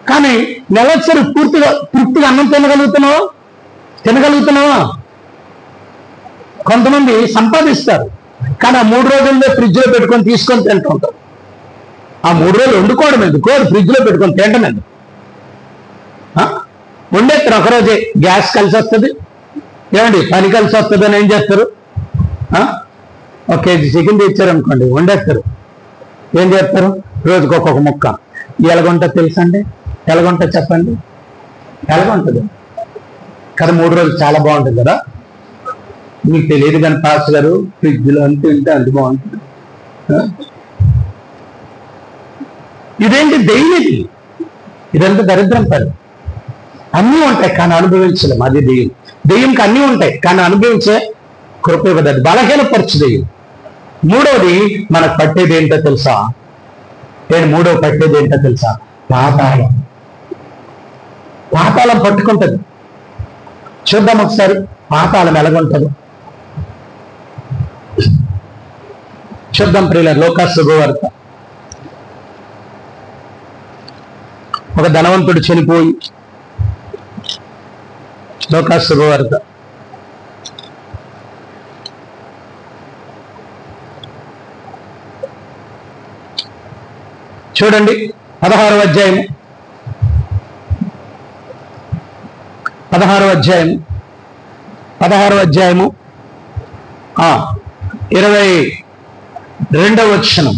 కానీ నెలసరి తృప్తిగా అన్నం తినగలుగుతున్నావా? కొంతమంది సంపాదిస్తారు, కానీ ఆ 3 రోజుల్లో ఫ్రిడ్జ్లో పెట్టుకొని తీసుకొని తింటుంటారు. ఆ 3 రోజులు వండుకోవడం ఎందుకు? ఫ్రిడ్జ్లో పెట్టుకొని తింటం ఎందుకు? వండేస్తారు ఒకరోజే. గ్యాస్ కలిసి వస్తుంది, ఏమండి? పని కలిసి వస్తుంది అని ఏం చేస్తారు? 1 కేజీ చికెన్ తెచ్చారనుకోండి, వండేస్తారు. ఏం చేస్తారు? రోజుకి ఒక్కొక్క ముక్క. ఎలాగుంటుందో తెలుసండి? ఎలాగుంటుంది చెప్పండి? ఎలాగుంటుంది కదా. 3 రోజులు చాలా బాగుంటుంది కదా. మీకు తెలియదు కానీ పాస్టర్ గారు, ఫ్రిడ్జ్లో అంతే ఉంటే అంత బాగుంటుంది. ఇదేంటి? దెయ్యం. ఇదంతా దరిద్రం పని. అన్నీ ఉంటాయి, కానీ అనుభవించలేం. అది దెయ్యం. దెయ్యంకి అన్నీ ఉంటాయి, కానీ అనుభవించే కృప ఇవ్వదు. బలహీనపరచు దెయ్యం. 3వది మనకు పట్టేది ఏంటో తెలుసా? 3వ పట్టేది ఏంటో తెలుసా? పాతాళం పట్టుకుంటుంది. చూద్దాం ఒకసారి పాతాళం ఎలాగుంటుందో చూద్దాం ప్రియులారా. లూకాసు శుభవార్త. ఒక ధనవంతుడు చనిపోయి, లూకాసు శుభవార్త చూడండి 16వ అధ్యాయం 22వ వచనం.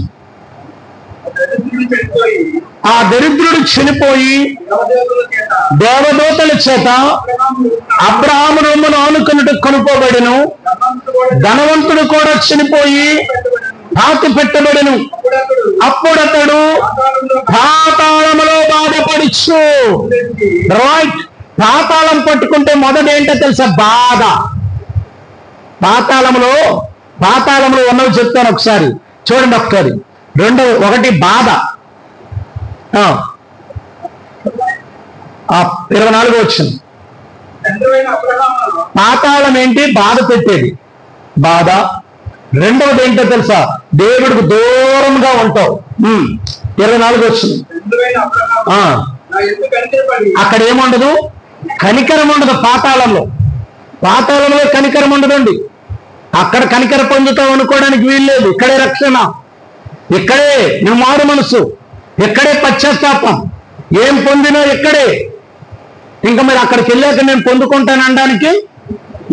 ఆ దరిద్రుడు చనిపోయి దేవదూతల చేత అబ్రహాము రొమ్మును ఆనుకున్నట్టు కొనుక్కోబడెను. ధనవంతుడు కూడా చనిపోయి పాతి పెట్టబడెను. అప్పుడతడు పాతాళములో బాధపడుచు. రైట్. పాతాళం పట్టుకుంటే మొదట ఏంటో తెలుసా? బాధ. పాతాళంలో ఉన్నవి చెప్తాను ఒకసారి చూడండి. ఒకసారి ఒకటి బాధ. 24వ వచనం. పాతాళం ఏంటి? బాధ పెట్టేది, బాధ. రెండవది ఏంటో తెలుసా? దేవుడికి దూరంగా ఉంటావు. 24వ వచనం. అక్కడ ఏముండదు? కనికరం ఉండదు. పాతాళంలో కనికరం ఉండదండి. అక్కడ కనికర పొందుతావు అనుకోవడానికి వీల్లేదు. ఇక్కడే రక్షణ, ఇక్కడే నువ్వు మారు మనసు, ఇక్కడే పశ్చాత్తాపం. ఏం పొందినా ఇక్కడే. ఇంకా మరి అక్కడికి వెళ్ళాక నేను పొందుకుంటాను అనడానికి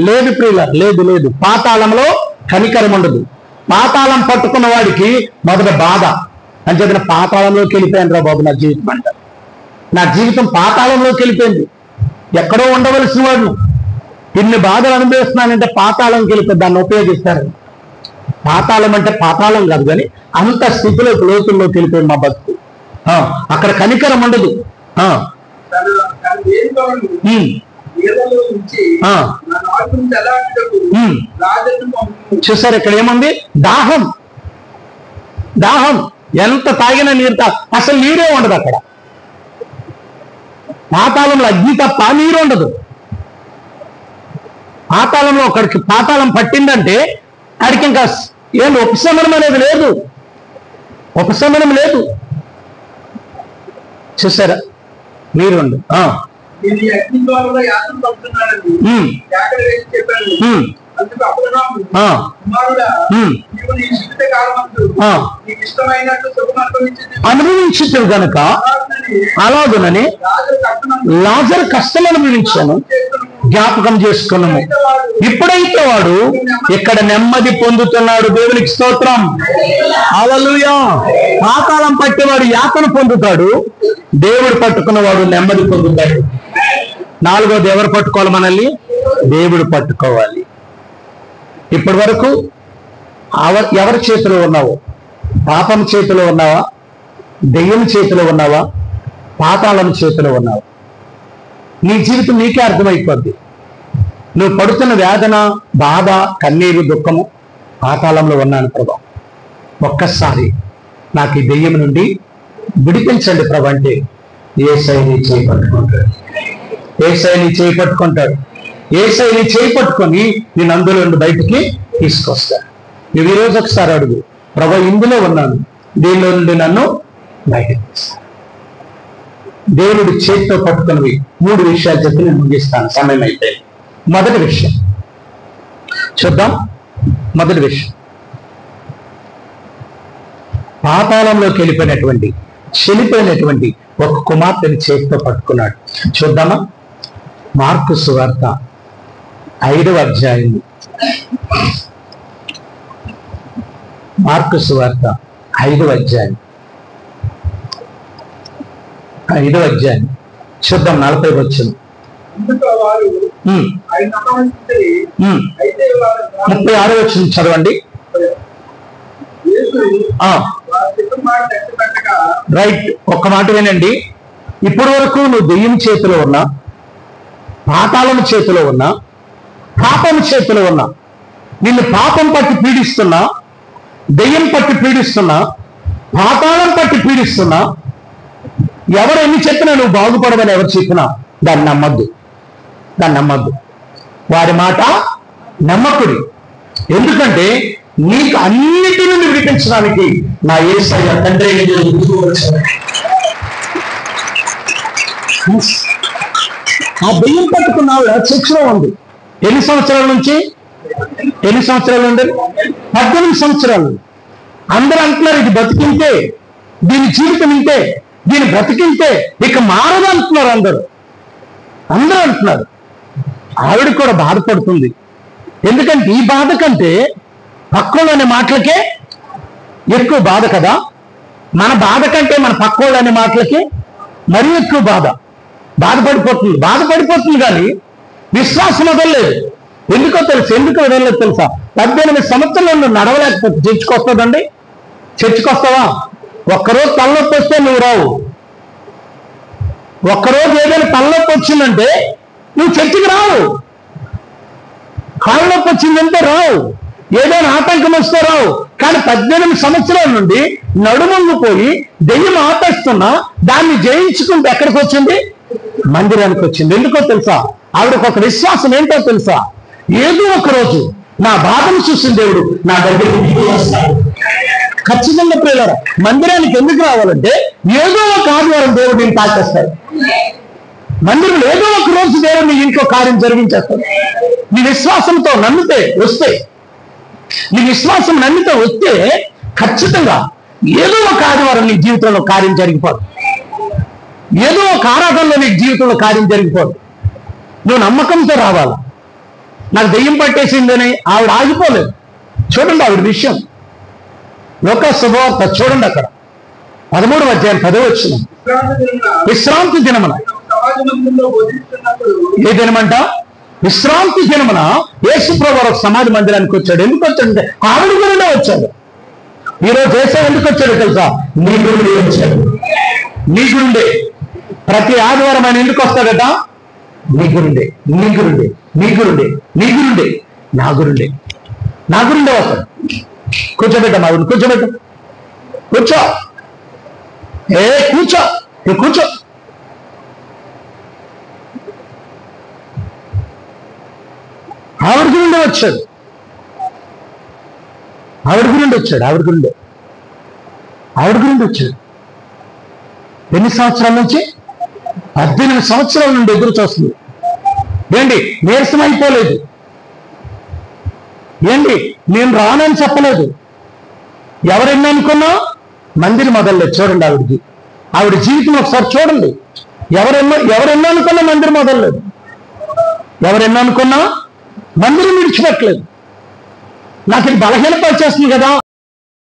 లేదు ప్రియులారా, లేదు. పాతాళంలో కనికరం ఉండదు. పాతాళం పట్టుకున్న వాడికి మొదట బాధ. అని చెప్పిన పాతాళంలోకి వెళ్ళిపోయాను రా బాబు నా జీవితం అంట. నా జీవితం పాతాళంలోకి వెళ్ళిపోయింది. ఎక్కడో ఉండవలసిన వాడు ఇన్ని బాధలు అనుభవిస్తున్నానంటే పాతాళంకి వెళ్ళిపోయి దాన్ని ఉపయోగిస్తారు. పాతాళం అంటే పాతాళం కాదు, కానీ అంత స్థితిలోకి లోతుల్లోకి వెళ్ళిపోయింది మా బతుకు. అక్కడ కనికరం ఉండదు. చూసారు ఇక్కడ ఏముంది? దాహం. ఎంత తాగిన నీరు అసలు నీరే ఉండదు అక్కడ. పాతాళంలో అగ్ని తప్ప నీరు ఉండదు. పాతాళంలో ఒకడికి పాతాళం పట్టిందంటే అడికి ఇంకా ఏం ఉపశమనం అనేది లేదు. ఉపశమనం లేదు. చూసారా? నీరు ఉండదు. అనుభవించు కనుక అలాగునని లాజరు కష్టం అనుభవించాను, జ్ఞాపకం చేసుకున్నాము. ఇప్పుడైతే వాడు ఇక్కడ నెమ్మది పొందుతున్నాడు. దేవునికి స్తోత్రం. హల్లెలూయా. పాతాళం పట్టేవాడు యాతన పొందుతాడు, దేవుడు పట్టుకున్నవాడు నెమ్మది పొందుతాడు. నాలుగోది ఎవరు పట్టుకోవాలి? మనల్ని దేవుడు పట్టుకోవాలి. ఇప్పటి వరకు ఎవరి చేతిలో ఉన్నావు? పాపం చేతిలో ఉన్నావా? దెయ్యం చేతిలో ఉన్నావా? పాతాళం చేతిలో ఉన్నావా? నీ జీవితం నీకే అర్థమైపోద్ది. నువ్వు పడుతున్న వేదన, బాధ, కన్నీరు, దుఃఖము పాతాళంలో ఉన్నాను ప్రభా, ఒక్కసారి నాకు ఈ దెయ్యం నుండి విడిపించండి ప్రభు అంటే యేసయ్యని చేయి పట్టుకుంటాడు. యేసయ్యని చేయి పట్టుకుంటాడు. యేసయ్యని చేయి పట్టుకొని నేను అందులో నుండి బయటికి తీసుకొస్తాను. నువ్వు ఈరోజు ఒకసారి అడుగు, ప్రభు ఇందులో ఉన్నాను, దీనిలో నుండి నన్ను బయటకు తీస్తాను. దేవుడి చేతితో పట్టుకున్నవి 3 విషయాలు చెప్పి నేను ముగిస్తాను, సమయం అయితే. మొదటి విషయం చూద్దాం. మొదటి విషయం, పాతాళంలోకి వెళ్ళిపోయినటువంటి చెలిపోయినటువంటి ఒక కుమార్తెని చేతితో పట్టుకున్నాడు. చూద్దామా? మార్కు సువార్త 5వ అధ్యాయం. మార్కు సువార్త 5వ అధ్యాయం చూద్దాం. 40 వచ్చిన 36 వచ్చిన చదవండి. రైట్. ఒక్క మాట వినండి. ఇప్పటి వరకు నువ్వు దెయ్యం చేతిలో ఉన్నా, పాతాళం చేతిలో ఉన్నా, పాపం చేతిలో ఉన్నా, నిన్ను పాపం పట్టి పీడిస్తున్నా, దెయ్యం పట్టి పీడిస్తున్నా, పాతాళం పట్టి పీడిస్తున్నా, ఎవరు ఎన్ని చెప్పినా నువ్వు బాగుపడమని ఎవరు చెప్పినా దాన్ని నమ్మద్దు. వారి మాట నమ్మకుడి. ఎందుకంటే నీకు అన్నిటి నుండి విడిపించడానికి నా యేసయ్య తండ్రి ఆ దెయ్యం పట్టుకున్న ఆవిడ చర్చిలో ఉంది. ఎన్ని సంవత్సరాల నుంచి? 18 సంవత్సరాలు. అందరూ అంటున్నారు ఇది బతికింటే, దీని జీవితం ఇంతే, దీని బ్రతికింటే ఇక మారదు అంటున్నారు. అందరూ అంటున్నారు. ఆవిడ కూడా బాధపడుతుంది. ఎందుకంటే ఈ బాధ కంటే పక్కోళ్ళు అనే మాటలకే ఎక్కువ బాధ కదా. మన బాధ కంటే మన పక్కోళ్ళు అనే మాటలకి మరీ ఎక్కువ బాధపడిపోతుంది కానీ విశ్వాసం వదలలేదు. ఎందుకు వదలలేదు తెలుసా? 18 సంవత్సరాలు నువ్వు నడవలేకపోతే చర్చికి వస్తుందండి? చర్చికి వస్తావా? ఒక్కరోజు తలనొప్పి వస్తే నువ్వు రావు. ఒక్కరోజు ఏదైనా తలనొప్పి వచ్చిందంటే నువ్వు చర్చికి రావు. కాళ్ళ నొప్పి వచ్చిందంటే రావు. ఏదైనా ఆటంకం వస్తే రావు. కానీ 18 సంవత్సరాల నుండి నడుమంగిపోయి దెయ్యం ఆపేస్తున్నా దాన్ని జయించుకుంటూ ఎక్కడికి వచ్చింది? మందిరానికి వచ్చింది. ఎందుకో తెలుసా? ఆవిడకు ఒక విశ్వాసం ఏంటో తెలుసా? ఏదో ఒక రోజు నా బాధను చూసిన దేవుడు నా దగ్గరికి వస్తాడు. ఖచ్చితంగా ప్రియులారా, మందిరానికి ఎందుకు రావాలంటే ఏదో ఒక ఆదివారం దేవుడు నేను తాకేస్తాడు. మందిరంలో ఏదో ఒక రోజు దేవుడు నీ ఇంట్లో కార్యం జరిగించేస్తాడు. నీ విశ్వాసంతో నమ్మితే వస్తే, నీ విశ్వాసం నమ్మితే వస్తే ఖచ్చితంగా ఏదో ఒక ఆదివారం నీ జీవితంలో కార్యం జరిగిపోదు. ఏదో ఒక ఆరాధనలో నీ జీవితంలో కార్యం జరిగిపోదు. నువ్వు నమ్మకంతో రావాలి. నాకు దెయ్యం పట్టేసిందని ఆవిడ ఆగిపోలేదు. చూడండి ఆవిడ విషయం. లోకా శుభవార్త చూడండి, అక్కడ 13వ అధ్యాయం 10వ వచనం. విశ్రాంతి దినమున ఏ దినమంట? విశ్రాంతి దినమున యేసుప్రభువు వారు సమాధి మందిరానికి వచ్చాడు. ఎందుకు వచ్చాడంటే ఆవిడ గురిండే వచ్చాడు. ఈరోజు యేసు ఎందుకు వచ్చాడు తెలుసా? నీ గురిండే వచ్చాడు. నీ గురిండే. ప్రతి ఆదివారం ఆయన ఎందుకు వస్తాడట? నీ గురిండే, నీ గురిండే, నీ గురిండే, నీ గురిండే, నా గురిండే, నా గురిండే వస్తాడు. కూర్చోబెట్టమ్మా, కూర్చోబెట్టు. కూర్చో. కూర్చో, కూర్చో. ఆవిడ గురిండే వచ్చాడు. ఆవిడ గురిండి వచ్చాడు. ఎన్ని సంవత్సరాల నుంచి? 18 సంవత్సరాల నుండి ఎదురు చూస్తుంది. ఏంటి నీరసం అయిపోలేదు? ఏంటి నేను రానని చెప్పలేదు? ఎవరెన్ని అనుకున్నా మందిరం మొదలలేదు. చూడండి ఆవిడ జీవితం ఒకసారి చూడండి. ఎవరెన్నో అనుకున్నా మందిరం మొదలలేదు. ఎవరెన్నో అనుకున్నా మందిరం విడిచిపెట్టలేదు. నాకు ఇది బలహీనపరిచేస్తుంది కదా.